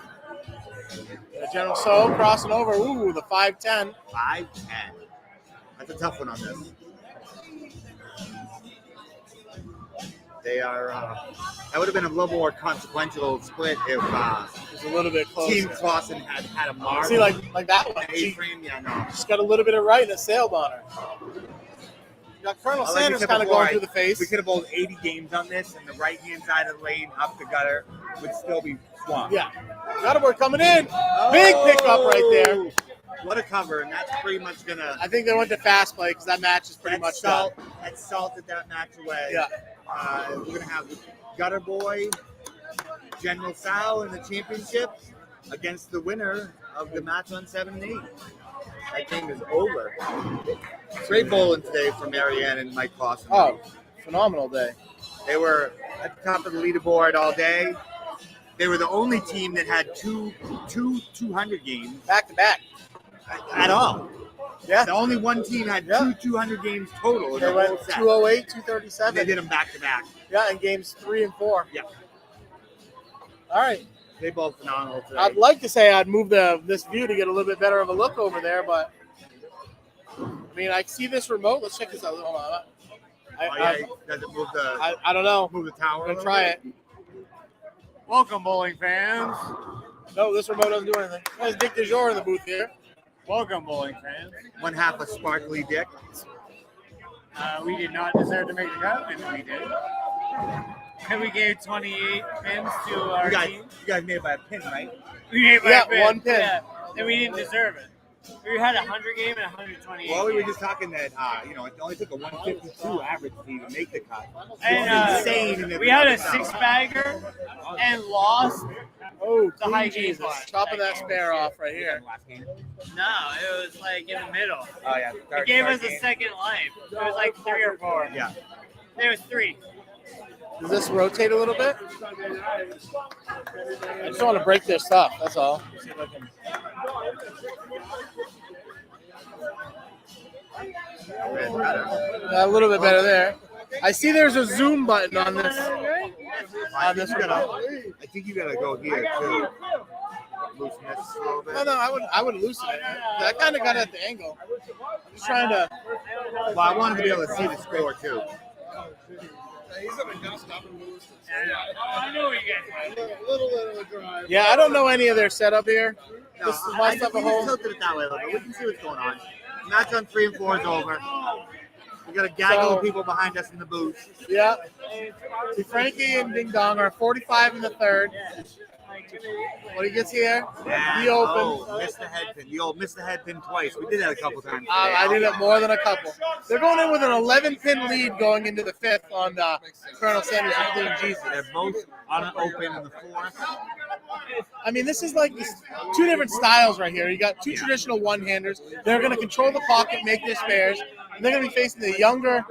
General So crossing over. Ooh, the 5-10. 5-10. That's a tough one on this. They are. That would have been a little more consequential split if It's a little bit closer. Team Clausen had a mark. See, like that one. An She A-frame, yeah, no. just got a little bit of right and it sailed on her. You got Colonel Like we Sanders said kind of before, going through the face. We could have bowled 80 games on this, and the right-hand side of the lane up the gutter would still be swamped. Yeah. Gutterboy coming in. Big pickup right there. What a cover, and that's pretty much going to... I think they went to fast play because that match is pretty much done. That salted that match away. Yeah. We're going to have Gutter Boy, General Sal in the championship against the winner of the match on 7 and 8. That game is over. Great bowling today for Marianne and Mike Clausen. Oh, phenomenal day. They were at the top of the leaderboard all day. They were the only team that had two 200 games back to back at all. Yeah. The only one team had two 200 games total. In They the went whole set. 208, 237. They did them back to back. Yeah, in games 3 and 4. Yeah. All right. They both phenomenal today. I'd like to say I'd move this view to get a little bit better of a look over there, but I mean, I see this remote. Let's check this out. Hold on. Does it move the? I don't know. Move the tower. I'm gonna try it. Welcome, bowling fans. No, this remote doesn't do anything. There's Dick DeJour in the booth here. Welcome, bowling fans. One half a sparkly dick. We did not deserve to make the cut, and we did. And we gave 28 pins to our team. You guys made it by a pin, right? We made it by a pin. 1 pin. Yeah, and we didn't deserve it. We had a 100 game and 128. Well, we were game. just talking that it only took a 152 average to even make the cut. And It's insane. we had a 6-bagger and lost Oh, the high clean game Jesus. part. Chopping that spare off right here. No, it was like in the middle. Oh yeah. It gave us a second life. It was like 3 or 4. Yeah. There was 3. Does this rotate a little bit? I just want to break their stuff. That's all. See if I can. A little bit better there. I see there's a zoom button on this. I think you gotta go here too. Loosen this a little bit. No, I would loosen it. I kind of got it at the angle. I'm just trying to. Well, I wanted to be able to see the score too. I know what you guys Yeah, I don't know any of their setup here. No, This is my stuff at we home. just tilted it that way a little bit. We can see what's going on. Match on 3 and 4 is over. We got a gaggle So- of people behind us in the booth. Yeah. See, Frankie and Ding Dong are 45 in the third. When he gets here, he opens. Missed the head pin. The old missed the head pin twice. We did that a couple times. I did it more than a couple. They're going in with an 11-pin lead going into the 5th on Colonel Sanders and Clean Jesus. They're both unopened in the 4th. I mean, this is like 2 different styles right here. You got 2 traditional one-handers. They're going to control the pocket, make their spares. And they're going to be facing the younger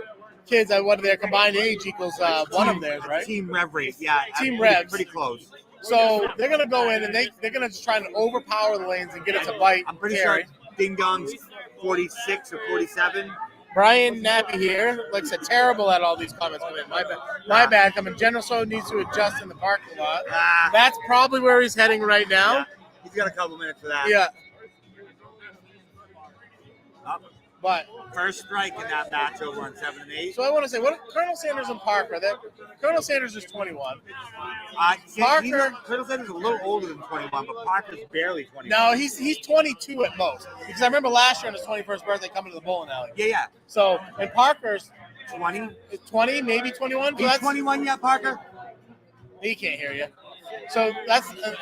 kids at what their combined age equals one of theirs, right? Team Rev rate, yeah. Team pretty, Revs. Pretty close. So they're going to go in and they're going to just try and overpower the lanes and get it to bite. I'm pretty carry. sure Ding Dong's 46 or 47. Brian Nappy here looks terrible at all these comments coming in. My bad. Coming. General So needs to adjust in the parking lot. That's probably where he's heading right now. Yeah. He's got a couple minutes for that. Yeah. But first strike in that match over on 7 and 8. So I want to say, what Colonel Sanders and Parker? Colonel Sanders is 21. Parker, Colonel Sanders is a little older than 21, but Parker's barely 21. No, he's 22 at most. Because I remember last year on his 21st birthday coming to the bowling alley. Yeah. So and Parker's 20, maybe 21. He's 21 yet, Parker. He can't hear you. So that's an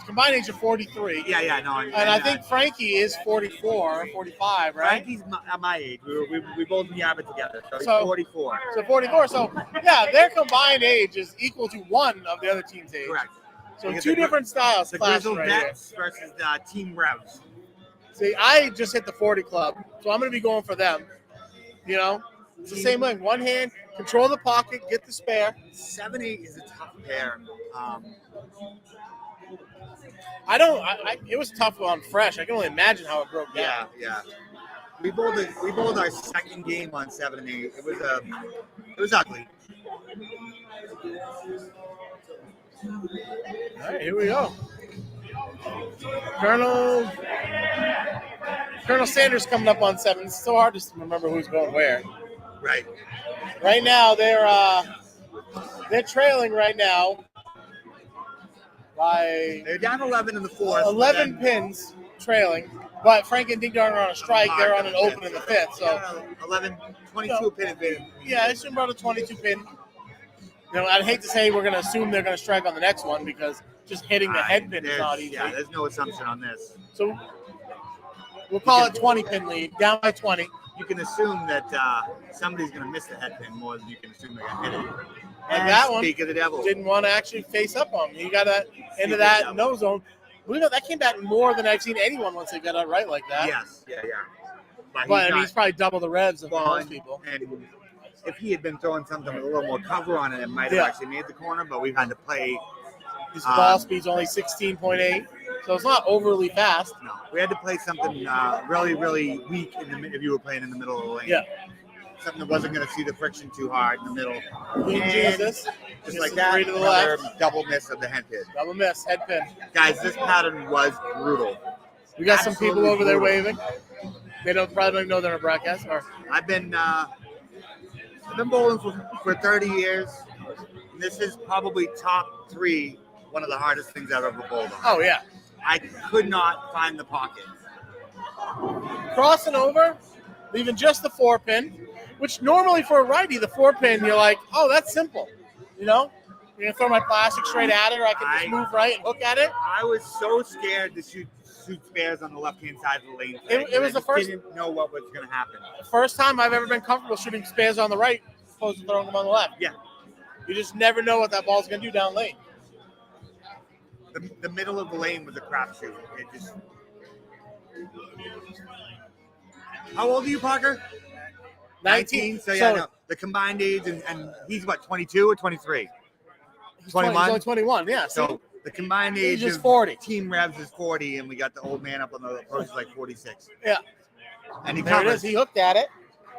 combined age of 43. Yeah, no. And I think Frankie is 44, 45, right? Frankie's at my age. We both yabbed together, so he's 44. So 44. So, yeah, their combined age is equal to one of the other team's age. Correct. So two different styles. The Grizzled Vets versus Team Revs. See, I just hit the 40 club, so I'm going to be going for them. You know? It's the same thing. One hand, control the pocket, get the spare. 7-8 is a tough pair. It was tough on fresh. I can only imagine how it broke down. Yeah. We bowled our second game on 7 and 8. It was ugly. All right, here we go. Colonel Sanders coming up on 7. It's so hard to remember who's going where. Right. Right now they're trailing right now by they're down 11 in the fourth. 11 pins trailing, but Frank and Ding Dong are on a strike. They're on an open in the fifth. So 22 pin. Yeah, I assume about a 22 pin. You know, I'd hate to say we're going to assume they're going to strike on the next one because just hitting the head pin is not easy. Yeah, there's no assumption on this. So we'll call it 20 pin lead, down by 20. You can assume that somebody's going to miss the head pin more than you can assume they're going to hit it. And that one speak of the devil. Didn't want to actually face up on him. He got into that no zone. Believe it, that came back more than I've seen anyone once they got it right like that. Yes, yeah. But he's probably double the revs of most people. And if he had been throwing something with a little more cover on it, it might have actually made the corner, but we've had to play. His ball speed's only 16.8, so it's not overly fast. No, we had to play something really, really weak if you were playing in the middle of the lane. Yeah. Something that wasn't going to see the friction too hard in the middle. Jesus. Just like that, to the left. Double miss of the head pin. Double miss, head pin. Guys, this pattern was brutal. We got some people over there waving. They probably don't even know they're in a broadcast. Or I've been bowling for 30 years. And this is probably top 3, one of the hardest things I've ever bowled on. Oh, yeah. I could not find the pocket. Crossing over, leaving just the 4-pin, which normally for a righty, the 4-pin, you're like, oh, that's simple. You know? You're going to throw my plastic straight at it, or I can just move right and hook at it. I was so scared to shoot spares on the left-hand side of the lane. It was the first. Didn't know what was going to happen. First time I've ever been comfortable shooting spares on the right, as opposed to throwing them on the left. Yeah. You just never know what that ball's going to do down lane. The middle of the lane was a crapshoot. It just. How old are you, Parker? 19. So yeah, no, the combined age, and he's what, 22 or 23? 21. He's only 21. Yeah. So the combined age is of 40. Team Revs is 40, and we got the old man up on the approach like 46. Yeah. And he there covers. it is. He hooked at it.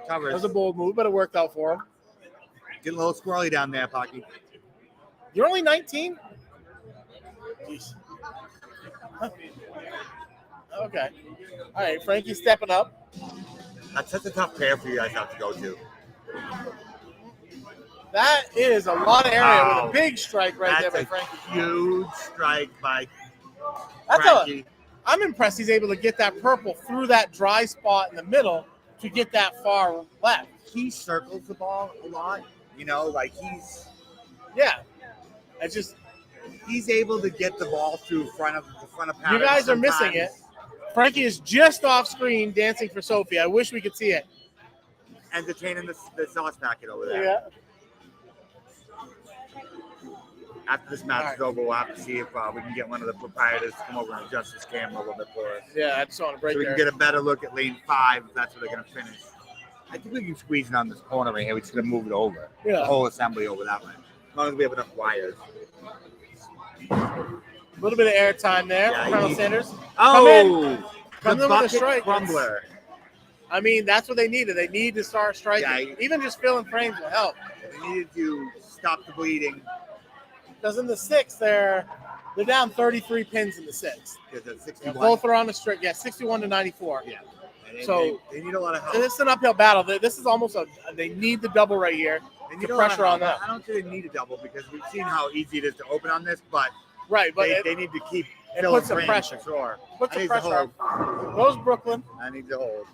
Covers. That was a bold move, but it worked out for him. Getting a little squirrely down there, Pocky. You're only 19? Jeez. Okay. All right, Frankie's stepping up. That's such a tough pair for you guys to have to go to. That is a lot of area with a big strike right there by Frankie. Huge strike by That's Frankie. I'm impressed he's able to get that purple through that dry spot in the middle to get that far left. He circles the ball a lot, you know, like he's able to get the ball through front of pattern. You guys are missing it. Frankie is just off screen dancing for Sophie. I wish we could see it. Entertaining the sauce packet over there. Yeah. After this match is over, we'll have to see if we can get one of the proprietors to come over and adjust this camera a little bit for us. Yeah, I just want to break so we there. can get a better look at lane 5 if that's where they're going to finish. I think we can squeeze it on this corner right here. We just gonna move it over. Yeah. The whole assembly over that way. As long as we have enough wires. A little bit of air time there Yeah, for Colonel you- Sanders. Oh, Come the in with a bucket strike. crumbler. I mean, that's what they needed. They need to start striking. Yeah, Even just filling frames will help. They needed to stop the bleeding. Because in the 6, they're down 33 pins in the 6. Because at Yeah, 61. both are on the strike. Yeah, 61 to 94. Yeah. And So they need a lot of help. and it's an uphill battle. This is almost they need the double right here. They The need a lot of pressure on help. that. I don't think they need a double because we've seen how easy it is to open on this, but Right, but they need to keep it filling puts some frames pressure. for sure. Put I some need to pressure hold. on. Goes Brooklyn. I need to hold.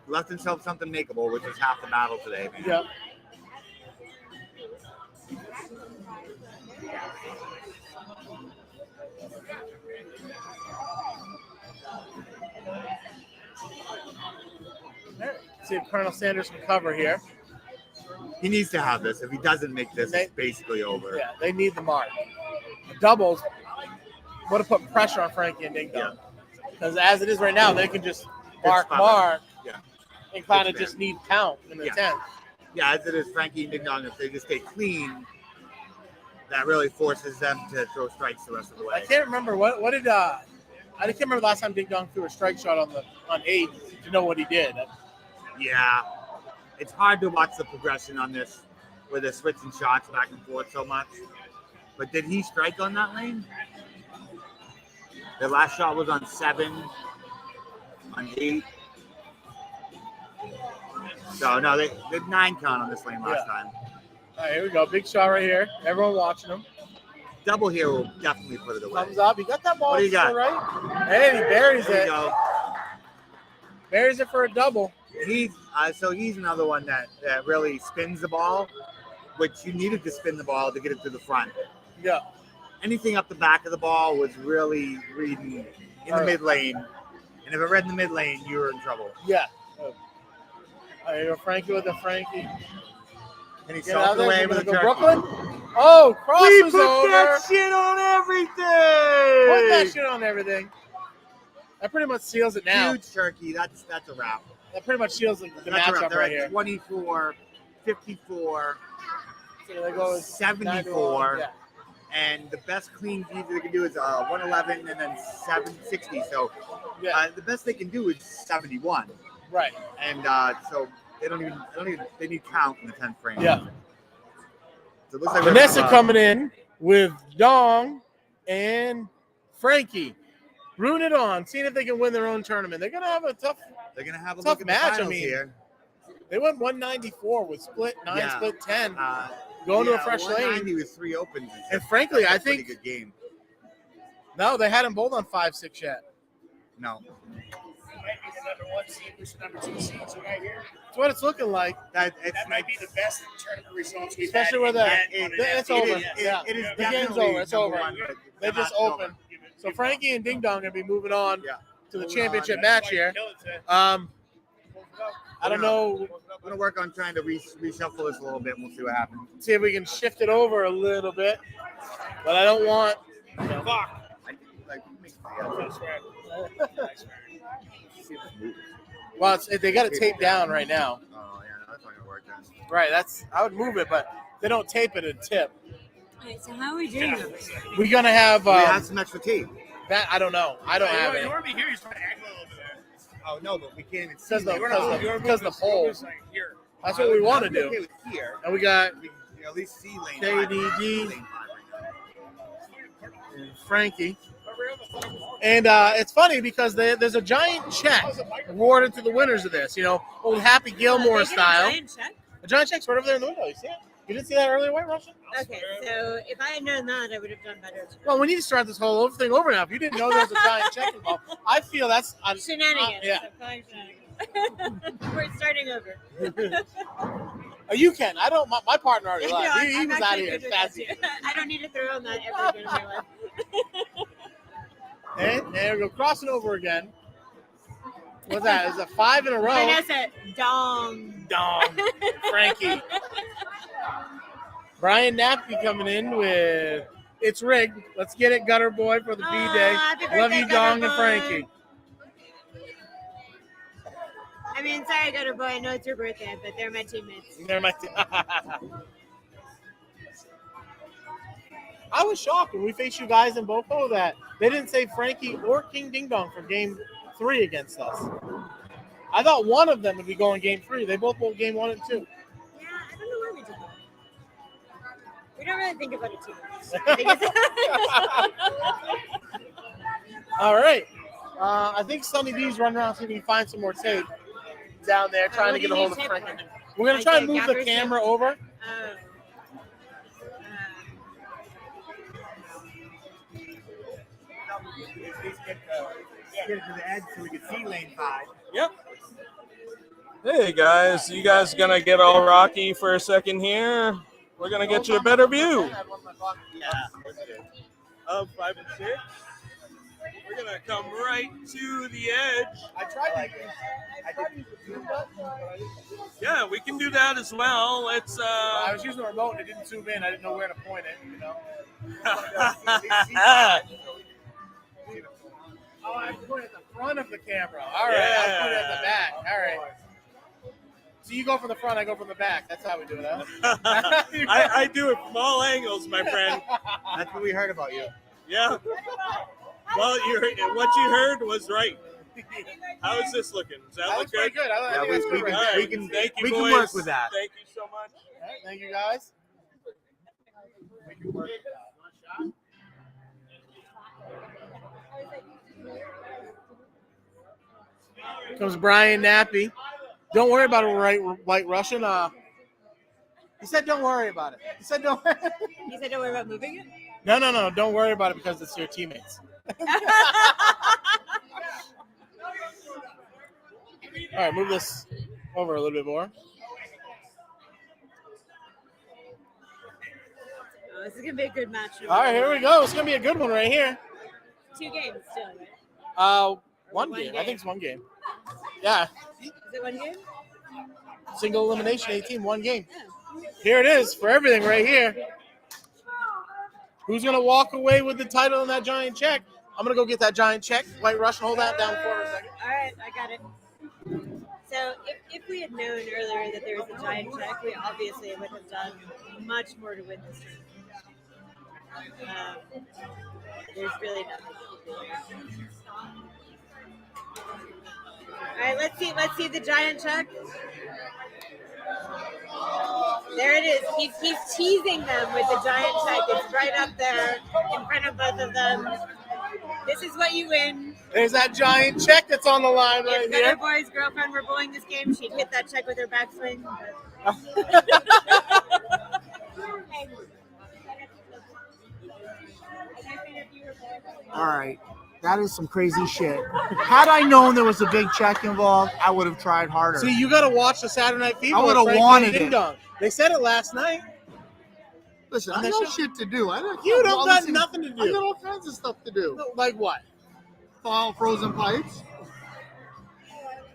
Left himself something makeable, which is half the battle today, man. Yeah. See if Colonel Sanders can cover here. He needs to have this. If he doesn't make this, They- it's basically over. Yeah, they need the mark. The doubles would have put pressure on Frankie and Ding Dong. Because as it is right now, they can just mark, Yeah. and kind of It's just fair. need count in the Yeah. 10. Yeah, as it is, Frankie and Ding Dong, if they just stay clean, that really forces them to throw strikes the rest of the I way. can't remember what did I can't remember the last time Ding Dong threw a strike shot on 8 to know what he did. Yeah. It's hard to watch the progression on this with the switching shots back and forth so much. But did he strike on that lane? The last shot was on 7, on 8. So, no, they did 9 count on this lane last time. All right, here we go. Big shot right here. Everyone watching him. Double here will definitely put it away. Thumbs up. He got that ball What do you got? right. And he buries There it. you go. Buries it for a double. He's another one that really spins the ball, which you needed to spin the ball to get it to the front. Yeah. Anything up the back of the ball was really reading in the mid lane. And if it read in the mid lane, you were in trouble. Yeah. All right, here go Frankie with the Frankie. And he Get out salted there. away We're with gonna a go turkey. Brooklyn. Oh, We crosses put over. that shit on everything. Put that shit on everything. That pretty much seals it now. Huge turkey. That's a wrap. That pretty much seals the That's a matchup wrap. They're right at here. 24, 54, So they go with 74. Yeah. And the best clean feed they can do is 111 and then 760. So Yeah. the best they can do is 71. Right. And so they need count in the 10th frame. Yeah. So it looks like we're Vanessa gonna- coming in with Dong and Frankie. Rooting it on, seeing if they can win their own tournament. They're gonna have a tough They're gonna have a tough look at match. the I finals mean, here. they went 194 with split 9, Yeah. split 10, Uh, going to a yeah, fresh 190 lane. with 3 opens. And frankly, That's I a pretty think good game. no, they hadn't bowled on 5-6 yet. No, Might be the number 1 seed versus number 2 seeds right here. That's what it's looking like. that That might be the best tournament results we've Especially had. with that. on an It's FDDS. over. Yeah. It is The game's definitely over. It's number over. one, but They it's just not open. over. So Frankie and Ding Dong are gonna be moving on Yeah. to the Moving championship on. match here. I don't know. I'm gonna work on trying to reshuffle this a little bit. And we'll see what happens. See if we can shift it over a little bit. But I don't want. Well, they got it taped down right now. Oh yeah, no, that's not gonna work then. Right. I would move it, but they don't tape it and tip. All right, so how are we doing this? We're gonna have. We have some extra tape. That I don't know. I don't have You it want to be here, he's trying to angle a little bit. Oh no, but we can't even see. Because the lanes. because the polls. Like here. That's what we want to I'd be do. okay with here. And we got We can, at least see lane KDD. 5. Lane 5 right now. Frankie. And it's funny because there's a giant check awarded to the winners of this. You know, old Happy Gilmore They get a style. giant check? A giant check's right over there in the window. You see it? You didn't see that earlier, White Russian? Okay, so if I had known that, I would have done better. Well, we need to start this whole thing over now. If you didn't know there was a giant check involved, I feel that's Shenanigans. yeah. So fine shenanigans. We're starting over. You can. I don't. My partner already No, left. He I'm was out actually of here good with fast. that too. I don't need to throw on that ever again in my life. And there we go, crossing over again. What's that? Is it 5 in a row? Vanessa, dong. Dong. Frankie. Brian Napke coming in with It's Rigged. Let's get it, Gutter Boy, for the B-Day. happy Love birthday, you, Dong Gutter and Boy. Frankie. I mean, sorry, Gutter Boy. I know it's your birthday, but they're my teammates. They're my I was shocked when we faced you guys in Boco that they didn't say Frankie or King Ding Dong for game 3 against us. I thought one of them would be going game 3. They both won game 1 and 2. Yeah, I don't know why we did that. We don't really think about it too much. All right. I think Sonny B's running around see if he can find some more tape down there trying to get a hold of Frankie. We're going to try and move the camera over. Get it to the edge so we can see lane 5. Yep. Hey guys, you guys gonna get all rocky for a second here? We're gonna get you a better view of 5 and 6. We're gonna come right to the edge. I tried Yeah, we can do that as well. It's I was using the remote and it didn't zoom in. I didn't know where to point it, you know. Oh, I put it at the front of the camera. All right, I put it at the back. All right. So you go from the front, I go from the back. That's how we do it, huh? I do it from all angles, my friend. That's what we heard about you. Yeah. Well, what you heard was right. How is this looking? Does that look pretty good. I think that's good. We can boys. Work with that. Thank you so much. All right, thank you, guys. Here comes Brian Nappy. Don't worry about it, White Russian. He said don't worry about it. He said don't You said don't worry about moving it? No. Don't worry about it because it's your teammates. All right, move this over a little bit more. Oh, this is going to be a good match. All right, here we go. It's going to be a good one right here. 2 games still, right? One game. I think it's 1 game. Yeah. Is it 1 game? Single elimination, 18, 1 game. Here it is for everything right here. Who's going to walk away with the title and that giant check? I'm going to go get that giant check. White Russian, hold that down for a second. All right, I got it. So if we had known earlier that there was a giant check, we obviously would have done much more to win this tournament. There's really nothing to do there. All right, let's see the giant check. There it is. He's teasing them with the giant check. It's right up there in front of both of them. This is what you win. There's that giant check that's on the line right if here. If Boy's girlfriend were bowling this game, she'd hit that check with her backswing. All right. That is some crazy shit. Had I known there was a big check involved, I would have tried harder. See, you got to watch the Saturday Night Fever. I would have wanted it. They said it last night. Listen, I got shit to do. You don't got nothing to do. I got all kinds of stuff to do. Like what? Thaw frozen pipes.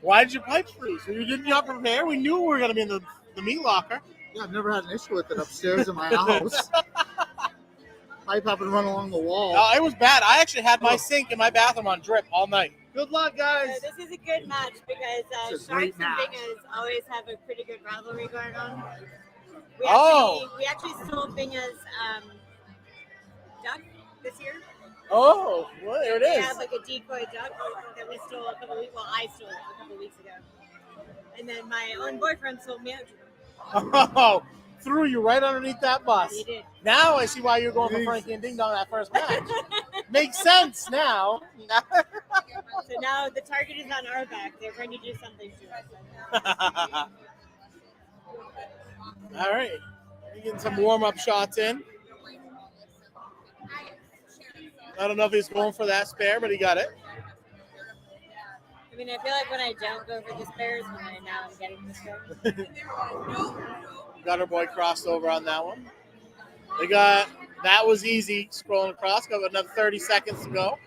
Why did your pipes freeze? You did not prepare. We knew we were going to be in the meat locker. Yeah, I've never had an issue with it upstairs in my house. Pipe happened to run along the wall. No, it was bad. I actually had my sink in my bathroom on drip all night. Good luck, guys. So this is a good match because Sharks and Bingas always have a pretty good rivalry going on. We actually stole Binga's duck this year. Oh, well, there it is. We have like a decoy duck that we stole a couple weeks. Well, I stole it a couple weeks ago, and then my own boyfriend sold me out to them. Oh, threw you right underneath that bus. He did. Now I see why you're going for Frankie and Ding Dong that first match. Makes sense now. So now the target is on our back. They're going to do something to us. All right. We're getting some warm-up shots in. I don't know if he's going for that spare, but he got it. I mean, I feel like when I don't go for the spares, when I'm getting the spare. Gutter Boy crossed over on that one. That was easy scrolling across. Got another 30 seconds to go.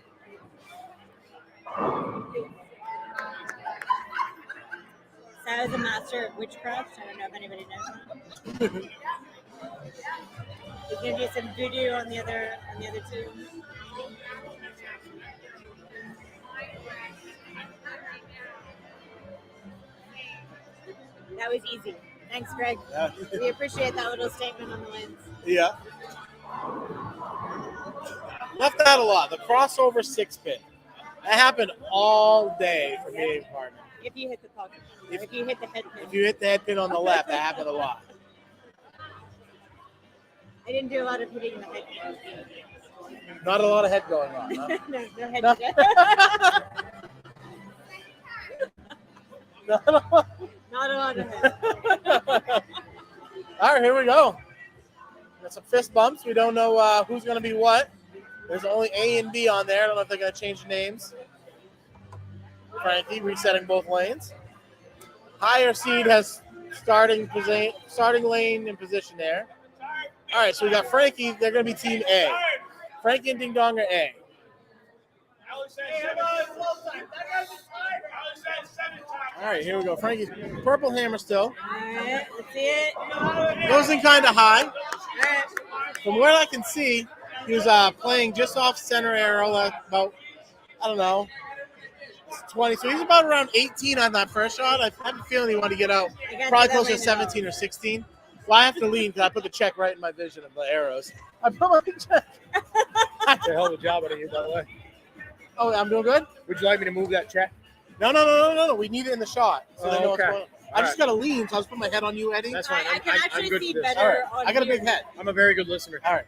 So I was a master of witchcraft. I don't know if anybody knows that. He's gonna do some voodoo on the other two. That was easy. Thanks, Greg. Yeah. We appreciate that little statement on the lens. Yeah. Left out a lot. The crossover 6-pin. That happened all day for me and partner. If you hit the pocket. If you hit the head pin. If you hit the head pin on the left, that happened a lot. I didn't do a lot of hitting the head pin. Not a lot of head going on. Huh? no head No. pin. Not a lot. Not a lot of head. All right, here we go. Got some fist bumps. We don't know who's going to be what. There's only A and B on there. I don't know if they're going to change the names. Frankie resetting both lanes. Higher seed has starting lane in position there. All right, so we got Frankie. They're going to be team A. Frankie and Ding Dong are A. All right, here we go. Frankie's purple hammer still. All right, let's see it. Goes in kind of high. All right. From what I can see, he was playing just off center arrow at about, I don't know, 20. So he's about around 18 on that first shot. I have a feeling he wanted to get out probably closer to 17 or 16. Well, I have to lean because I put the check right in my vision of the arrows. I put my check. That's a hell of a job out of you, by the way. Oh, I'm doing good? Would you like me to move that check? No. We need it in the shot. So they know what's okay. going on. I just got to lean, so I just put my head on you, Eddie. That's fine. I can actually good see for this. better All right. on I got a here. big head. I'm a very good listener. All right,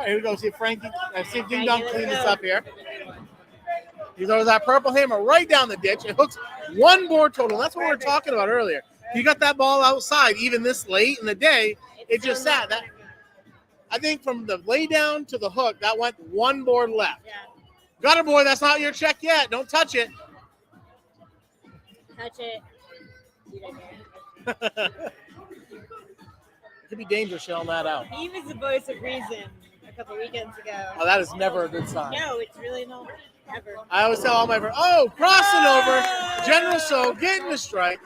here we go. See if Frankie, see if Ding Dong clean this up here. He throws that purple hammer right down the ditch. It hooks one board total. That's what we were talking about earlier. He got that ball outside even this late in the day. It just sat. That I think from the lay down to the hook, that went one board left. Yeah. Gutter boy, that's not your check yet. Don't touch it. Touch it. It could be dangerous showing that out. He was the voice of reason a couple weekends ago. Oh, that is never a good sign. No, it's really not. Ever. I always tell all my friends, oh, crossing over. General So getting the strike.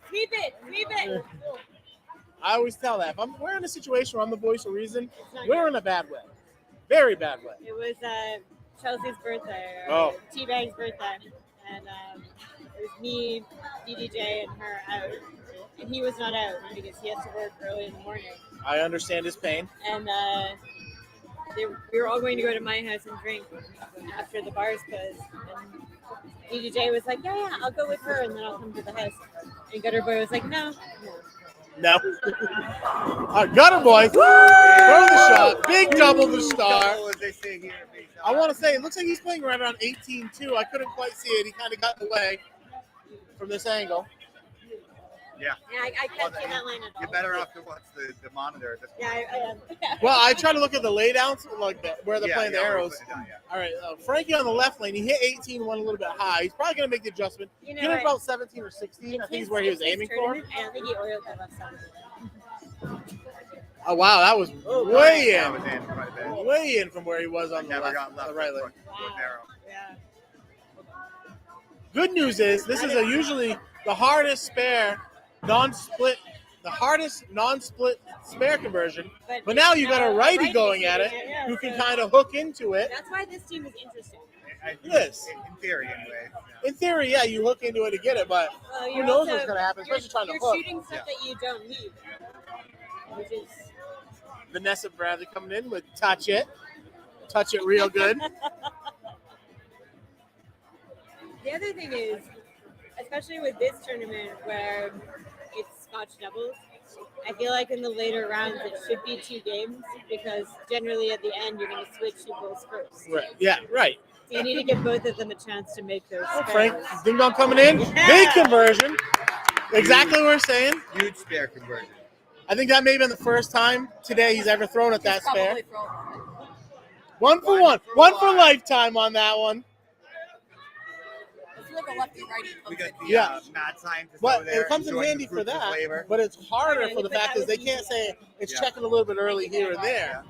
Sweep it. I always tell that. If we're in a situation where I'm the voice of reason, we're in a bad way. Very bad way. It was Chelsea's birthday. Oh. T-Bag's birthday. And it was me, DDJ, and her out. And he was not out because he has to work early in the morning. I understand his pain. And we were all going to go to my house and drink after the bars closed. And DDJ was like, yeah, I'll go with her and then I'll come to the house. And Gutter Boy was like, no. No. Gutter Boy, throw the shot. Big double the star. Double, as they say here. I want to say, it looks like he's playing right around 18 too. I couldn't quite see it. He kind of got away from this angle. Yeah. Yeah, I can't see that line at all. You're better off to watch the monitor. Yeah, I am. Well, I try to look at the laydowns, like where they're playing the where arrows. you put it down, yeah. All right, Frankie on the left lane, he hit 18, went a little bit high. He's probably going to make the adjustment. You know Get it what? about 17 or 16. I think is where he was aiming for. I don't think he oiled that left side. Oh, wow, that was way That was in. in quite a bit. Way in from where he was on the Never left, got left the right lane. foot arrow. Yeah. Good news is this is usually the hardest non-split spare conversion. But now you got a righty going at it who can kind of hook into it. That's why this team is interesting. Yes. In theory, anyway. In theory, yeah, you hook into it to get it, but Well, who knows what's going to happen, especially trying to You're hook. shooting stuff that you don't need, which is Vanessa Bradley coming in with touch it real good. The other thing is, especially with this tournament where it's Scotch doubles, I feel like in the later rounds it should be 2 games because generally at the end you're going to switch to goals first. Right. Yeah, right. So you need to give both of them a chance to make those Frank, spares. Ding Dong coming in. Yeah. Big conversion. Exactly what we're saying. Huge spare conversion. I think that may have been the first time today he's ever thrown at that spare. 1 for 1. 1 for lifetime on that one. It's like a lefty righty. We got the Yeah. mad scientist But over there. it comes in enjoying handy the for fruits of that. flavor. But it's harder Yeah, for the but fact that is they was can't easy. say it's Yeah. checking a little bit early here and there.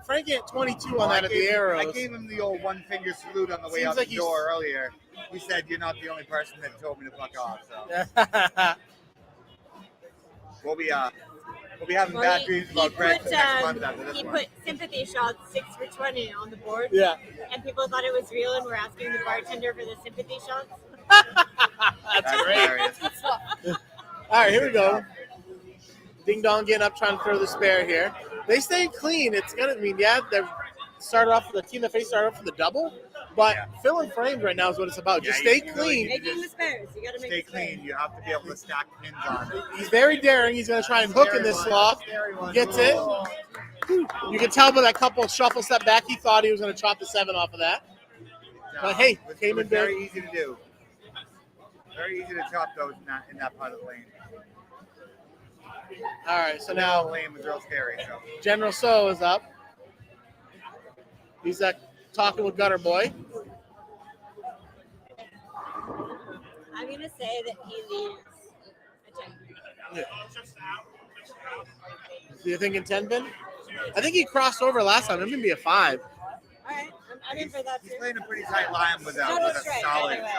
Frankie at 22 on that at the arrows. I gave him the old one finger salute on the way Seems out like the he's- door earlier. He said, "You're not the only person that told me to fuck off." So we'll be having Well, bad dreams about Greg put, next month after this he one. put sympathy shots 6 for 20 on the board. Yeah. And people thought it was real and were asking the bartender for the sympathy shots. That's great. hilarious. All right, here we go. Ding Dong getting up, trying to throw the spare here. They stay clean. It's gonna. I mean, yeah, they started off. The team that faced started off with the double, but filling frames right now is what it's about. Just Yeah, stay you clean. Making the spares. You got to make Stay the spares. clean. You have to be able to stack pins on it. He's very daring. He's gonna try and hook in this slot. Gets it. You can tell by that couple of shuffle step back, he thought he was gonna chop the 7 off of that. But hey, it came was in very big. easy to do. Very easy to chop those in that part of the lane. All right, so Now now the lane was real scary. So. General So is up. He's talking with Gutter Boy. I'm going to say that he leaves a 10. Do you think in 10 pin? I think he crossed over last time. It may be a 5. All right, I'm in for that too. He's playing a pretty tight line with Total a straight, solid. anyway.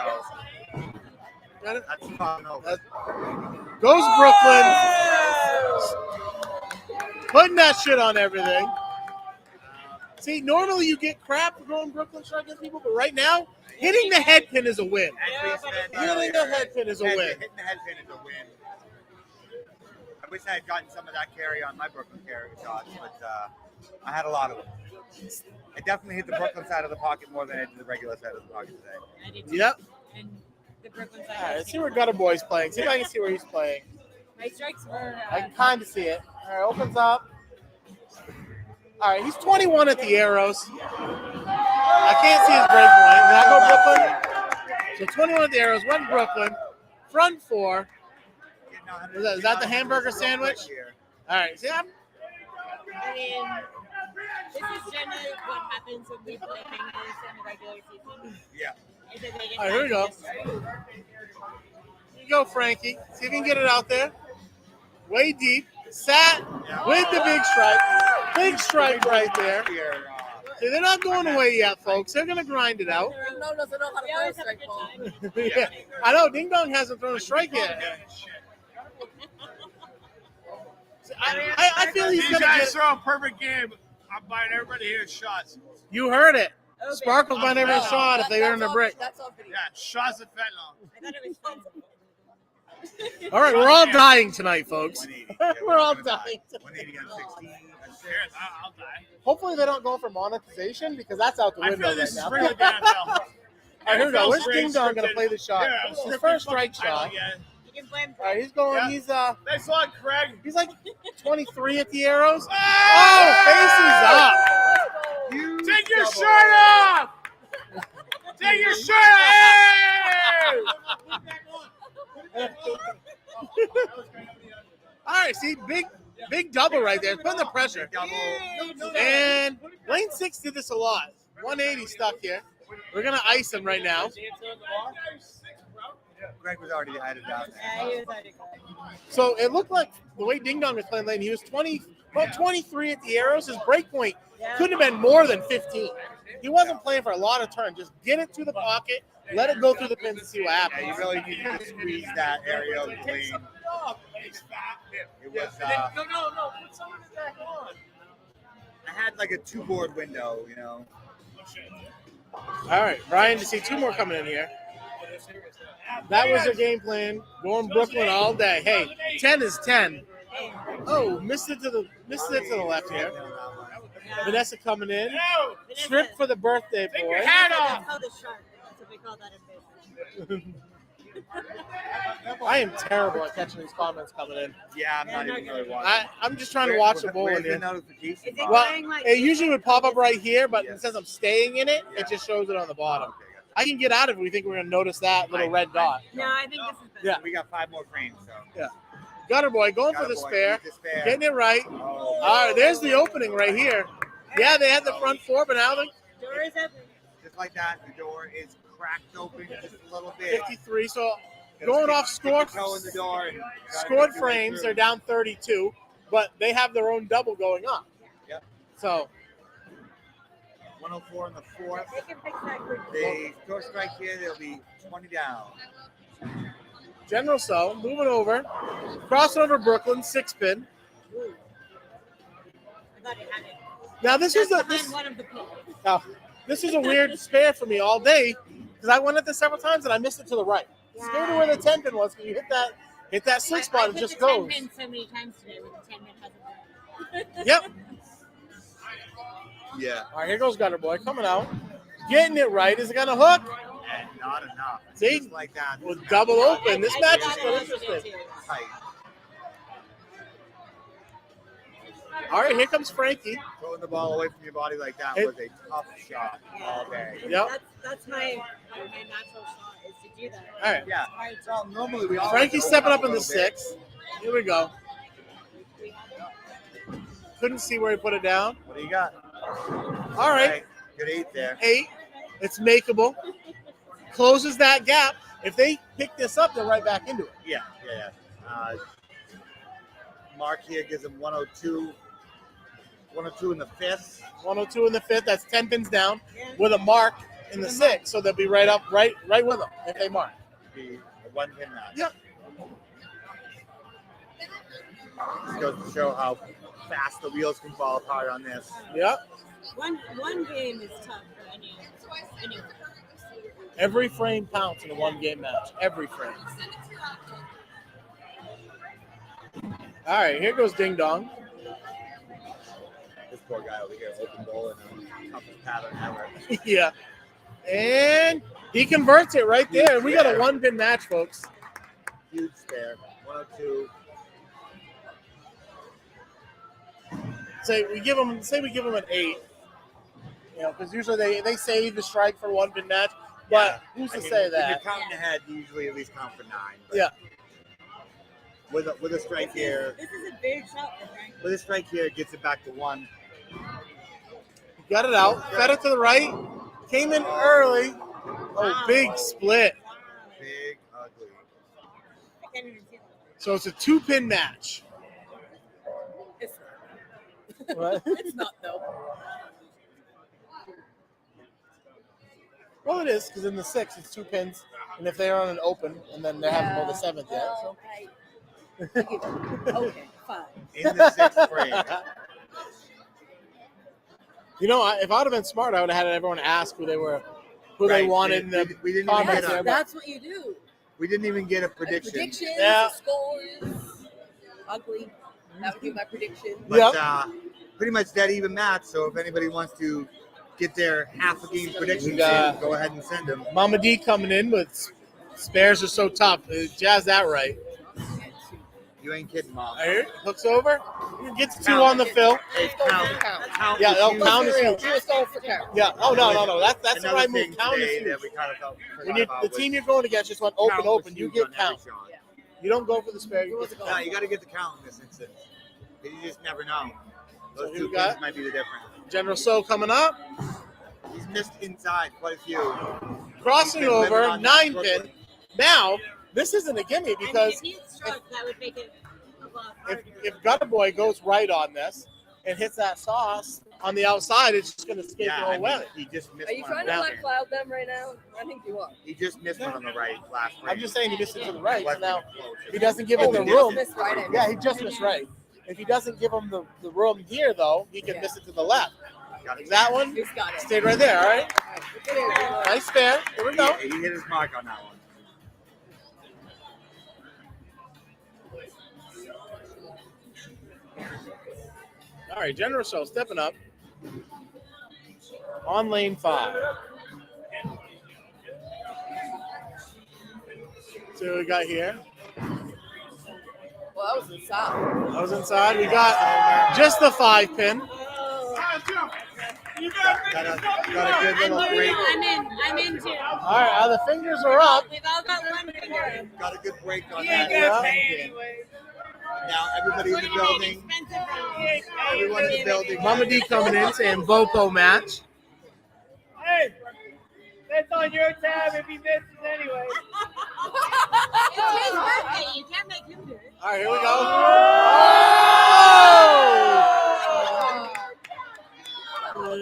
So Got it? that's fun over. Goes Brooklyn. Putting that shit on everything. See, normally you get crap for going Brooklyn strike against people, but right now, hitting the head pin is a win. Hitting the head pin is a win. Hitting the head pin is a win. I wish I had gotten some of that carry on my Brooklyn carry shots, but I had a lot of them. I definitely hit the Brooklyn side of the pocket more than I did the regular side of the pocket today. I did too. Yep. And the Brooklyn All side. right, let's see where Gutter Boy's playing. See if I can see where he's playing. My strikes were. I can kind of see it. All right, opens up. All right, he's 21 at the arrows. I can't see his break point. Did I go Brooklyn? So 21 at the arrows, went Brooklyn. Front 4. Is that the hamburger sandwich? All right, see, I mean, this is generally what happens when we play fingers in the regular season. Yeah. Is that they get All right, here we go. Here you go, Frankie. See if you can get it out there. Way deep. Sat with the big strike. Big strike right there. See, they're not going away yet, folks. They're going to grind it out. Ding Dong doesn't know how to play a strike ball. Yeah. I know. Ding Dong hasn't thrown a strike yet. I feel he's These going to guys get it. throw a perfect game. I'm buying everybody here shots. You heard it. Okay. Sparkle's buying every shot if they earn a brick. That's all video. Yeah, shots of fentanyl. I thought it was fun. All right, we're all dying tonight, folks. 180. We're all dying. 180 on 16. Serious, I'll die. Hopefully they don't go for monetization because that's out the I window feel right this is now. really bad, Phil. All right, here we go. Where's Ding Dong going to play the shot? Yeah, It's the first strike shot. Yeah. You can blame All right, he's going. Yeah. He's Thanks a lot, Craig. he's like 23 at the arrows. Oh, Faces up. Take your shirt off! Take your shirt off! All right, see, big double right there. Putting the pressure. And lane 6 did this a lot. 180 stuck here. We're gonna ice him right now. Greg was already headed down. Yeah, he was already good. So it looked like the way Ding Dong was playing lane, he was about 23 at the arrows. His break point couldn't have been more than 15. He wasn't playing for a lot of turn. Just get it to the pocket, let it go through the pins and see what happens. Yeah, you really need to squeeze that area of the lane. It was, No, put some of it back on. I had like a 2-board window, you know. All right, Brian, to see 2 more coming in here. That was their game plan. Going Brooklyn all day. Hey, 10 is 10. Oh, missed it to the left here. Vanessa coming in. Trip for the birthday boy. Hat That's off. called a shark. That's what we call that in business. I am terrible at catching these comments coming in. Yeah, I'm not even really watching. I'm just trying to watch the bowl in Where's the here. notification Is it box? Well, going like it usually would pop up right here, but Yes. since I'm staying in it, it just shows it on the bottom. I can get out if we think we're gonna notice that little red dot. No, I think this is better. Yeah. We got 5 more frames, so. Gutter Boy going for Gutter the Boy spare, needs the spare. getting it right. Oh. All right, there's the opening right here. Yeah, they had the front 4, but now they Door is open. Just like that, the door is cracked open just a little bit. 53. So going off score, Stick your toe in the door and scored frames, they're down 32, but they have their own double going up. Yep. So 104 in the 4th. They can fix that quick. They throw strike here, they'll be 20 down. General So moving over, crossing over Brooklyn, 6-pin. I thought it had it. Now this That's is behind one of the pins. This is a weird spare for me all day because I went at this several times and I missed it to the right. Scared of where the 10 pin was because you hit that 6 spot and just goes. I've hit the 10 pin so many times today with the 10 pin hasn't been. Yep. Yeah. All right, here goes Gutter Boy coming out, getting it right. Is it gonna hook? And not enough. See, Just like that. with double open, this match is so interesting. Tight. All right, here comes Frankie. Throwing the ball away from your body like that was a tough shot all day. Yep. That's my natural shot is to do that. All right. Yeah. Well, normally we all Frankie's stepping up in the a little bit. 6. Here we go. Couldn't see where he put it down. What do you got? All right. Good 8 there. 8. It's makeable. Closes that gap. If they pick this up, they're right back into it. Yeah. Mark here gives him 102. 102 in the 5th. 102 in the 5th. That's 10 pins down with a mark in the 6th. So they'll be right up, right with them if they mark. Be a 1-pin match. Yep. This goes to show how fast the wheels can fall apart on this. Yep. One game is tough for any. Every frame counts in a 1-game match. Every frame. All right, here goes Ding Dong. This poor guy over here, open bowl and the toughest pattern ever. Yeah. And he converts it right there. We got a 1-pin match, folks. Huge spare. 102. Say we give them an 8. You know, because usually they save the strike for 1-pin match. But who's to say When that? you're counting ahead, you usually at least count for 9. But Yeah. With a strike here, This is a big shot for Frank. with a strike here, it gets it back to 1. Got it out. Fed it to the right. Came in early. Oh, big split. Big, ugly. I can't even see that. So it's a 2-pin match. What? It's not though. Well, it is because in the 6 it's 2 pins, and if they're on an open, and then they haven't go the 7th yet. So. Okay, fine. In the 6th frame. You know, if I would have been smart, I would have had everyone ask who they Right. wanted in the We didn't even comments get there. a, but- That's what you do. we didn't even get a prediction. Predictions, Yeah. scores, ugly. That would be my prediction. But Yep. Pretty much dead even match. So if anybody wants to get their half a game predictions, We got- in, go ahead and send them. Mama D coming in with spares are so tough. Jazz that right. You ain't kidding, Mom. Here, hooks over. Gets 2 on the fill. Hey, count Yeah, is no, huge. count is huge. Just go for count. Yeah. Oh, no. That's the Another right thing move. Count is today huge. that we kind of felt When you, the team you're going against just went open. You get count. You don't go for the spare. You get the No, count. you got to get the count in this instance. You just never know. So Those who 2 we got? pins might be the difference. General So coming up. He's missed inside quite a few. Crossing He's been living over, on that 9-pin. Now, this isn't a gimme because if he had struck, that would make it a lot harder. if Gutter Boy goes right on this and hits that sauce on the outside, it's just going to escape Yeah, the I whole mean, way. he just missed Are you one. trying to Yeah. let cloud them right now? I think you are. He just missed one on the right last frame. I'm just saying he missed it to the right. So Wasn't now even close. he doesn't give Oh, it the he room. Missed right in. Yeah, he just missed right. If he doesn't give him the room here, though, he can Yeah. miss it to the left. Got it. That one He's got it. stayed right there. All right. Get it. Nice spare. Here we go. He hit his mark on that one. All right, General Show stepping up on lane 5. See what we got here. Well, that was inside. That was inside. We got just the 5-pin. Got a good little break. I'm in too. All right, the fingers are up. We've all got one finger. Got a good break on Yeah, that. yeah. Now everybody in the building. Everyone in the building. Mama D coming in saying Boko match. Hey, that's on your tab if he misses anyway. It's his birthday. You can't make him do it. All right, here we go. Oh!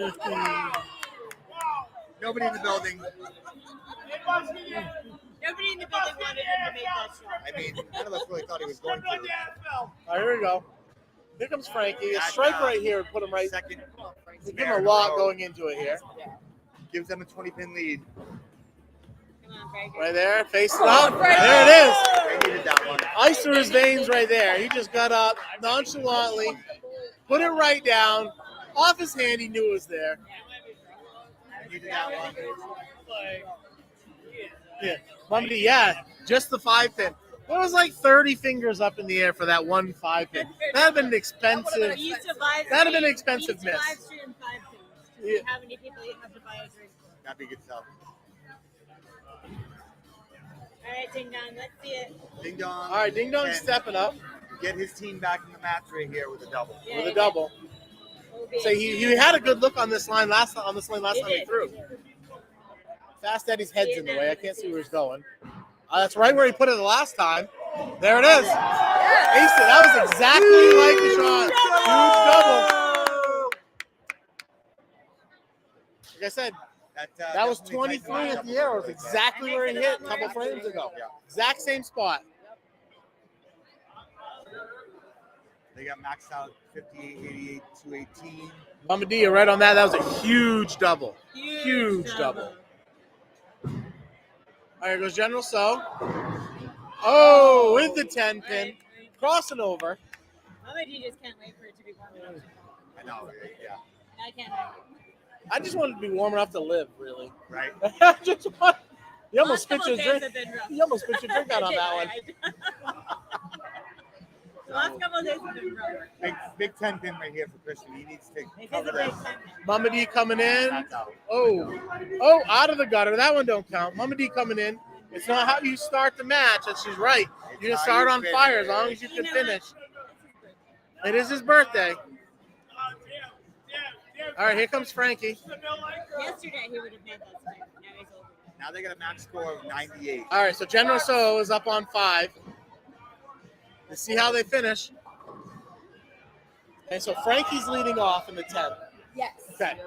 Nobody in the building. Nobody in the building wanted him to make that shot. I mean, none of us really thought he was going to. All right, here we go. Here comes Frankie. A strike right here would put him right. Second. Give him a lot going into it here. Gives them a 20-pin lead. Right there, facing up. There it is. They needed that one. Ice through his veins right there. He just got up nonchalantly, put it right down. Off his hand, he knew it was there. They needed that one. Yeah, Mama D, yeah, just the 5-pin. There was like 30 fingers up in the air for that one 5-pin. That'd have been an expensive. You survived. That'd have been an expensive you miss. survived stream 5 pins. Yeah. How many people you have to buy a drink? That'd be good stuff. All right, Ding Dong, let's see it. Ding Dong. All right, Ding Dong's can stepping up Get his team back in the match right here with a double. Yeah, with a double. So he had a good look on this line last time he threw. Fast Eddie's head's in the way. I can't see where he's going. That's right where he put it the last time. There it is. Aced it. That was exactly like the shot. Huge double. Like I said, that was 23 at the arrow. It was exactly where he hit a couple frames ago. Exact same spot. They got maxed out 58, 88, 218. Mama D, you're right on that. That was a huge double. Huge double. All right, here goes General So. Oh, with the 10-pin. Crossing over. Mama D just can't wait for it to be warm enough. I know, yeah. I can't. I just wanted to be warm enough to live, really. Right. You almost spit your days drink. have been rough. You almost spit your drink out on that one. The last couple of days have been rough. Big 10-pin right here for Christian. He needs to cover a big this. 10-pin. Mama D coming in. That's out. Oh, out of the gutter. That one don't count. Mama D coming in. It's not how you start the match. And she's right. You can start on fire as long as you can finish. It is his birthday. All right, here comes Frankie. Yesterday he would have made that spike. Now he's over. Now they got a max score of 98. All right, so General So is up on 5. Let's see how they finish. Okay, so Frankie's leading off in the 10. Yes. Okay.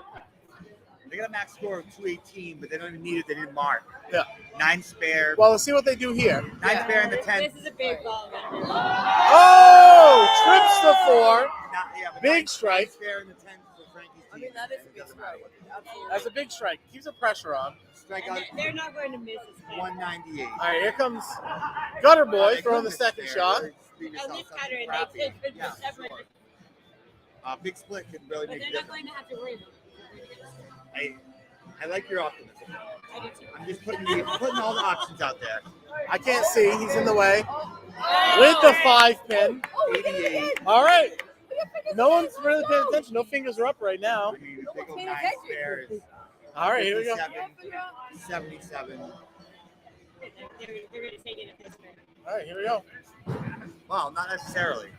They got a max score of 218, but they don't even need it. They need a mark. Yeah. 9 spare. Well, let's see what they do here. 9 spare in the 10. This is a big ball. Oh, trips the 4. But Big 9 strike. spare in the 10 for Frankie's team. I mean, that is a big strike. Absolutely. That's a big strike. Keeps the pressure on. Strike out They're not going to miss this game. 198. All right, here comes Gutter Boy throwing the second shot. At least Cutter and they take good for 7. Big split could really But make they're a not difference. going to have to worry about it. I like your optimism. I do too. I'm just putting all the options out there. I can't see. He's in the way. With the 5-pin. 88. All right. No one's really paying attention. No fingers are up right now. Big old 9 spare is All right, here we go. 77. They're going to take it at this rate. All right, here we go. Well, not necessarily.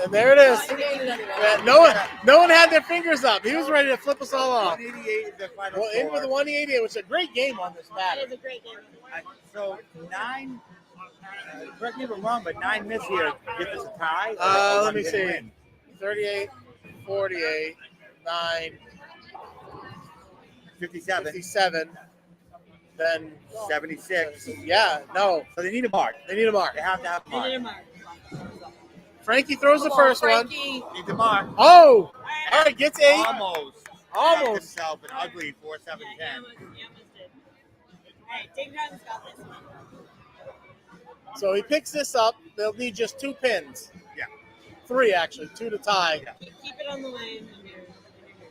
And there it is. Yeah, no one had their fingers up. He was ready to flip us all off. 188 is the final Well, in with the score. 188, which is a great game on this That matter. is a great game. So 9, correct me if I'm wrong, but 9 miss here gets us a tie. Let me see. Win. 38, 48, 9, 57, 57, then 76. yeah, no. So they need a mark. They need a mark. They have to have a They need a mark. mark. Frankie throws the first one. Needs a mark. Oh! All right, gets 8. Almost. Almost. Himself an ugly 4-7-10. Yeah, he almost did. All right, Ding Dong's got this one. So he picks this up. They'll need just 2 pins. Yeah. 3, actually. 2 to tie. Yeah. Keep it on the lane.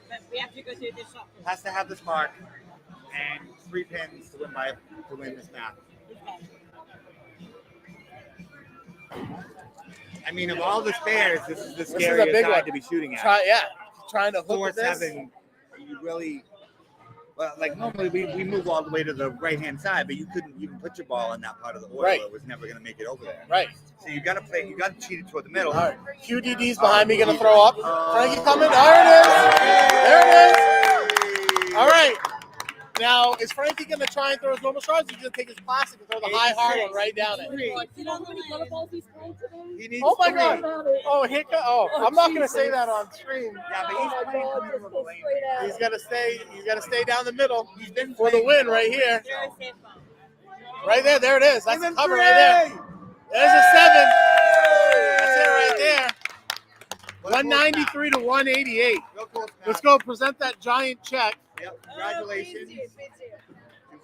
But we have to go through this shot first. Has to have this mark and 3 pins to win this match. I mean, of all the spares, this is the This is a scariest big side one. to be shooting at. Trying to hook with this. 4-7, you really, well, like normally we move all the way to the right-hand side, but you couldn't even put your ball in that part of the oil. Right. It was never going to make it over there. Right. So you got to cheat it toward the middle. All right. QDD's behind me, going to throw up. Frankie coming. There it is. There it is. All right. Now, is Frankie going to try and throw his normal shots? Or he's going to take his plastic and throw the high hard one right down it? You know how many butterballs he's playing today? He needs Oh my 3. God! Oh, I'm not going to say that on stream. Yeah, but he's playing through the middle of the lane. He's got to stay. He's got to stay down the middle for the win right here. They're a safe ball. Right there. There it is. That's the cover right there. There's a 7. That's it right there. 193 to 188. Real cool snap. Let's go present that giant check. Yep. Congratulations.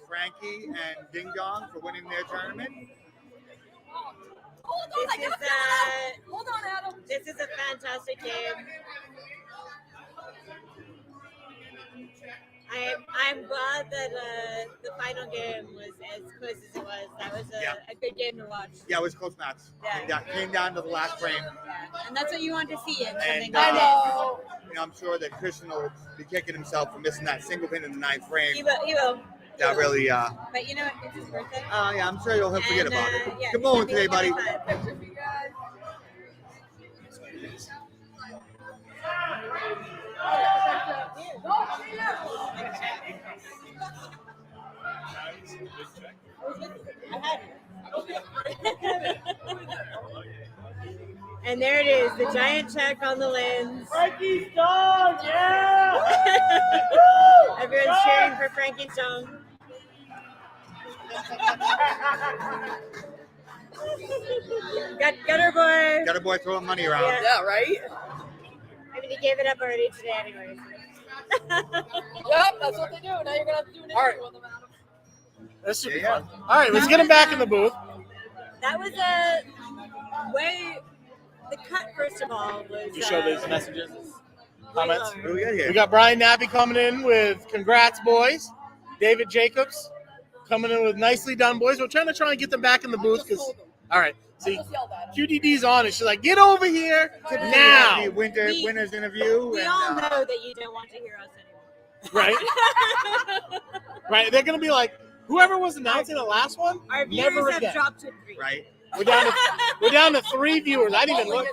Frankie and Ding Dong for winning their tournament. Hold on, Adam. This is a fantastic game. I'm glad that the final game was as close as it was. That was a good game to watch. Yeah, it was a close match. Yeah. Came down to the last frame. And that's what you want to see in something And like this. you know, I'm sure that Christian will be kicking himself for missing that single pin in the 9th frame. He will. That really, But you know what? It's his birthday. yeah, I'm sure he'll forget about it. Yeah, Good moment today, buddy. And there it is, the giant check on the lens. Frankie's dog, yeah! Everyone's cheering for Frankie's dog. Gutter boy. Gutter boy throwing money around. Yeah, right? I mean, he gave it up already today anyways. Yep, that's what they do. Now you're going to have to do an interview with them, Adam. This should be fun. All right, let's get him back in the booth. That was a way. The cut, first of all, was. You show these messages, comments. What do we got here? We got Brian Nappy coming in with congrats, boys. David Jacobs coming in with nicely done, boys. We're trying to get them back in the booth because. All right. See, QDD's on, and she's like, "Get over here now!" The winners interview. We and, all know that you don't want to hear us anymore. Right? Right. They're gonna be like, whoever was announcing the last one, Our never viewers have again. dropped to 3. Right. We're down to 3 viewers. I didn't even look.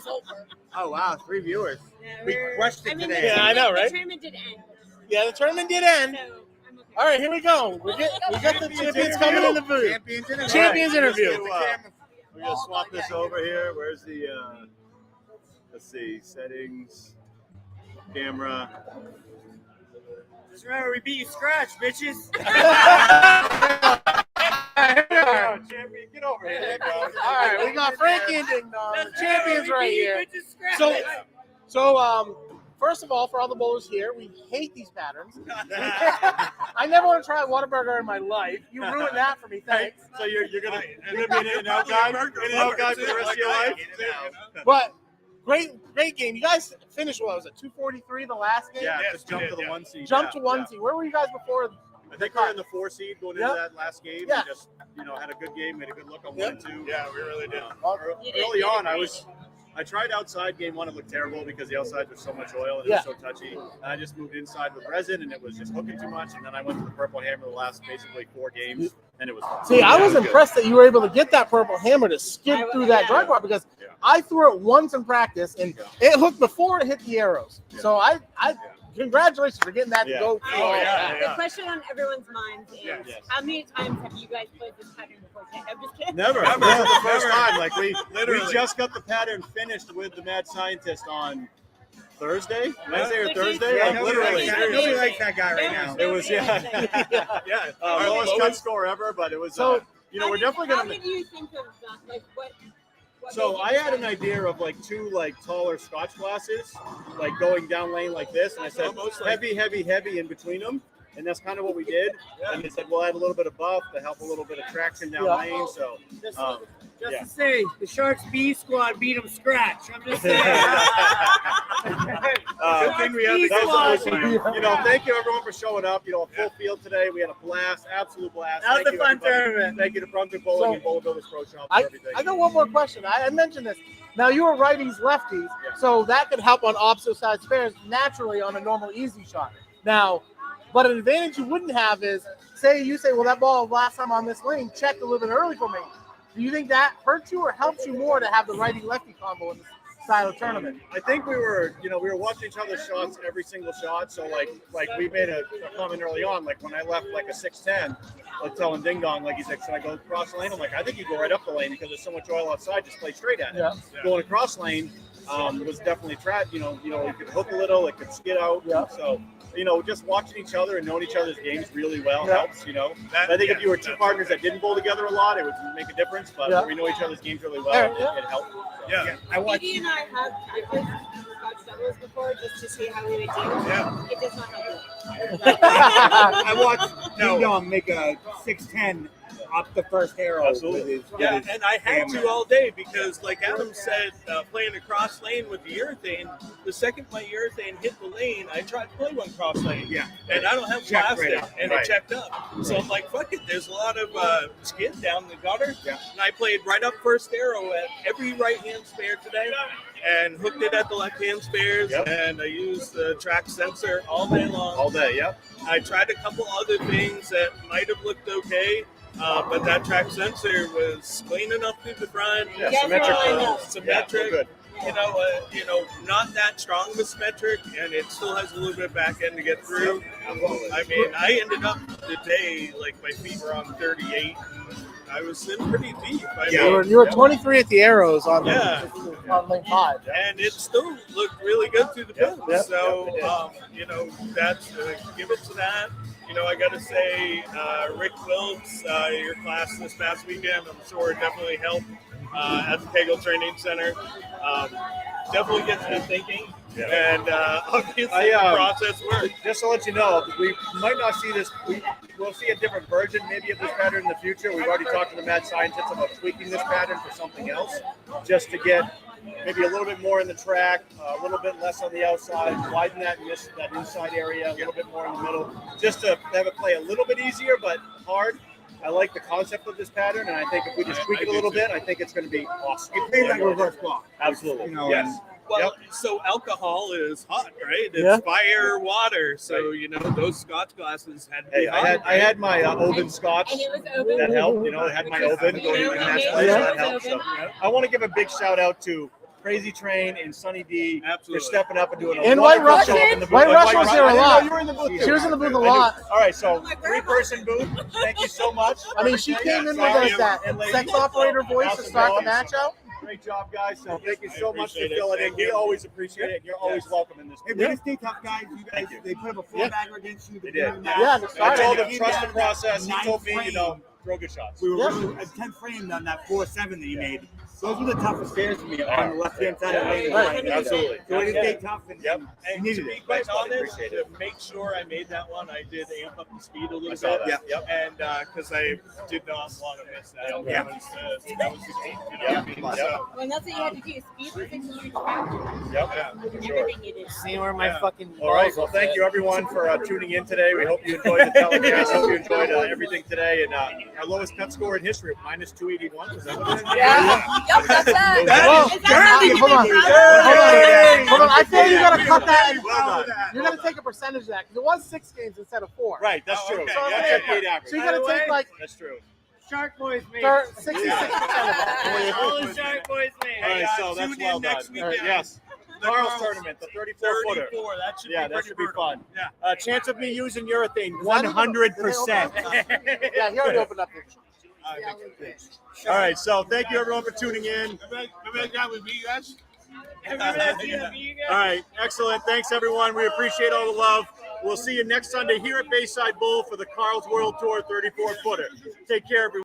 Oh wow, 3 viewers. Yeah, We crushed it today. Yeah, I know, right? The tournament did end. Yeah, the tournament did end. So I'm okay. All right, here we go. We got the champions coming in the booth. Champions interview. Champions interview. We're gonna swap this over here. Where's the? Let's see, settings, camera. Just remember, we beat you Scratch, bitches. Champion, get over here. All right, we got Frankie and Ding Dong, the champions right here. So, first of all, for all the bowlers here, we hate these patterns. I never want to try a Whataburger in my life. You ruined that for me. Thanks. So you're gonna be an in-and-out guy, in-and-out guy for the rest of your life. But great game. You guys finished what was it? 243 the last game. Yeah, just jump to the 1 seed. Jump to Yeah, 1 yeah. seed. Where were you guys before? I think we were in the 4 seed going into Yep. that last game. Yeah. And just had a good game, made a good look on Yep. 1 and 2. Yeah, we really did. You did, Early you on, did I tried outside game 1. It looked terrible because the outside was so much oil and Yeah. it was so touchy. And I just moved inside with resin, and it was just hooking too much. And then I went to the purple hammer the last basically 4 games, and it was fun. See, I Yeah, was it good. impressed that you were able to get that purple hammer to skip through that drug bar because I threw it once in practice and it hooked before it hit the arrows. So I congratulations for getting that to go through all that. The question on everyone's minds is, Yes. how many times have you guys played this pattern before? I'm just kidding. Never. This is the first time. Like we just got the pattern finished with the mad scientist on Wednesday or Thursday. Yeah, Like, literally. Nobody likes that guy right now. It was our lowest cut score ever, but it was. So, we're definitely How gonna. did you think of that? Like what So made you I had an idea of like 2 like taller Scotch glasses, like going down lane like this, and I said heavy in between them, and that's kind of what we did. And they said we'll add a little bit of buff to help a little bit of traction down lane. So Just to say, the Sharks B squad beat them Scratch. I'm just saying. good thing we had thank you everyone for showing up. A full field today. We had a blast, absolute blast. That was Thank a you, fun everybody. tournament. Thank you to Brunswick Bowling and Bowl Builders Pro Shop for everything. I got one more question. I mentioned this. Now you were righties, lefties, so that could help on opposite side spares naturally on a normal easy shot. Now, but an advantage you wouldn't have is, say, well, that ball last time on this lane checked a little bit early for me. Do you think that hurts you or helps you more to have the righty-lefty combo in this style of tournament? I think we were watching each other's shots every single shot. So like we made a comment early on, like when I left like a 6'10", like telling Ding Dong, like he's like, should I go across the lane? I'm like, I think you go right up the lane because there's so much oil outside, just play straight at it. Yeah. Going across lane was definitely trap. You could hook a little, it could skid out. Yeah. So just watching each other and knowing each other's games really well helps. I think if you were 2 partners that didn't bowl together a lot, it would make a difference. But when we know each other's games really well, it helps. So, Katie and I played Scotch doubles before just to see how we would do. Yeah. It does not help. I watched Ding Dong make a 6'10" up the first arrow. Absolutely. And I had to all day because, like Adam said, playing a cross lane with the urethane, the second my urethane hit the lane, I tried to play one cross lane. Yeah. And I don't have Checked plastic, right up. and it checked up. So I'm like, fuck it, there's a lot of skid down the gutter. Yeah. And I played right up first arrow at every right-hand spare today and hooked it at the left-hand spares, and I used the track sensor all day long. All day, yep. I tried a couple other things that might have looked okay, but that track sensor was clean enough through the front. Yeah, symmetric. Symmetric. Good. Not that strong of a symmetric, and it still has a little bit of back end to get through. I mean, I ended up the day like my feet were on 38. I was in pretty deep. You were 23 at the arrows on on lane 5. And it still looked really good through the build. So, that's give it to that. I got to say, Rick Wilkes, your class this past weekend, I'm sure definitely helped at the Kegel Training Center. Definitely gets me thinking. And obviously the process works. Just to let you know, we might not see this. We'll see a different version maybe of this pattern in the future. We've already talked to the mad scientists about tweaking this pattern for something else, just to get maybe a little bit more in the track, a little bit less on the outside, widen that inside area, a little bit more in the middle, just to have it play a little bit easier but hard. I like the concept of this pattern, and I think if we just tweak it a little bit, I think it's going to be awesome. It plays like a reverse block. Absolutely. Yes. Well, so alcohol is hot, right? It's fire, water. So, those Scotch glasses had to be hot. I had my oven Scotch. And it was open. That helped. I had my oven going in that place. That helped. So, I want to give a big shout out to Crazy Train and Sunny D for stepping up and doing a And wonderful White job Russian. in the booth. White Russian was there a I didn't know lot. you were in the booth. She was in the booth a lot. All right, so 3-person booth. Thank you so much. I mean, she came in with that sex operator voice to start the match out. Great job, guys. So thank you so much for filling in. We always appreciate it. You're always welcome in this. Hey, we stay tough, guys. You guys, they put up a 4-bagger against you. They did. Yeah, I told him trust the process. He told me, throw good shots. We were really a 10 framed on that 4-7 that you made. Those were the toughest stairs for me on the left-hand side of the lane. Right. Absolutely. So we stay tough and And needed to be it. quite Thanks, buddy. honest, Appreciate to make sure I made that one, I did amp up the speed a little saw bit. that. Yep. And because I did not want to miss that. Yeah. That was the key. So, Well, that's what you had to do. Speed was a huge factor. Yep. Sure. Everything you did. See where my fucking All right. Well, thank you everyone for tuning in today. We hope you enjoyed the telecast. Hope you enjoyed everything today. And our lowest cut score in history of minus 281. Is that what it is? Yep, that's it. Well, Is that hold on. Hey! Hold on. I feel you gotta cut that. Well done. You're gonna take a percentage of that because it was 6 games instead of 4. Right. That's true. okay. So, That's yeah. a great average. So you gotta take like That's true. Shark Boys made 66% of that. all the Shark Boys made. All right. So that's tune in well next done. weekend. Yes. Carl's tournament, the 34-footer. 34. That should Yeah, be that pretty should be brutal. fun. Yeah. Chance of me using urethane, Is that 100%. Yeah, he already opened up the. All right, so thank you everyone for tuning in. All right, excellent. Thanks everyone. We appreciate all the love. We'll see you next Sunday here at Bayside Bowl for the Carl's World Tour 34-footer. Take care, everyone.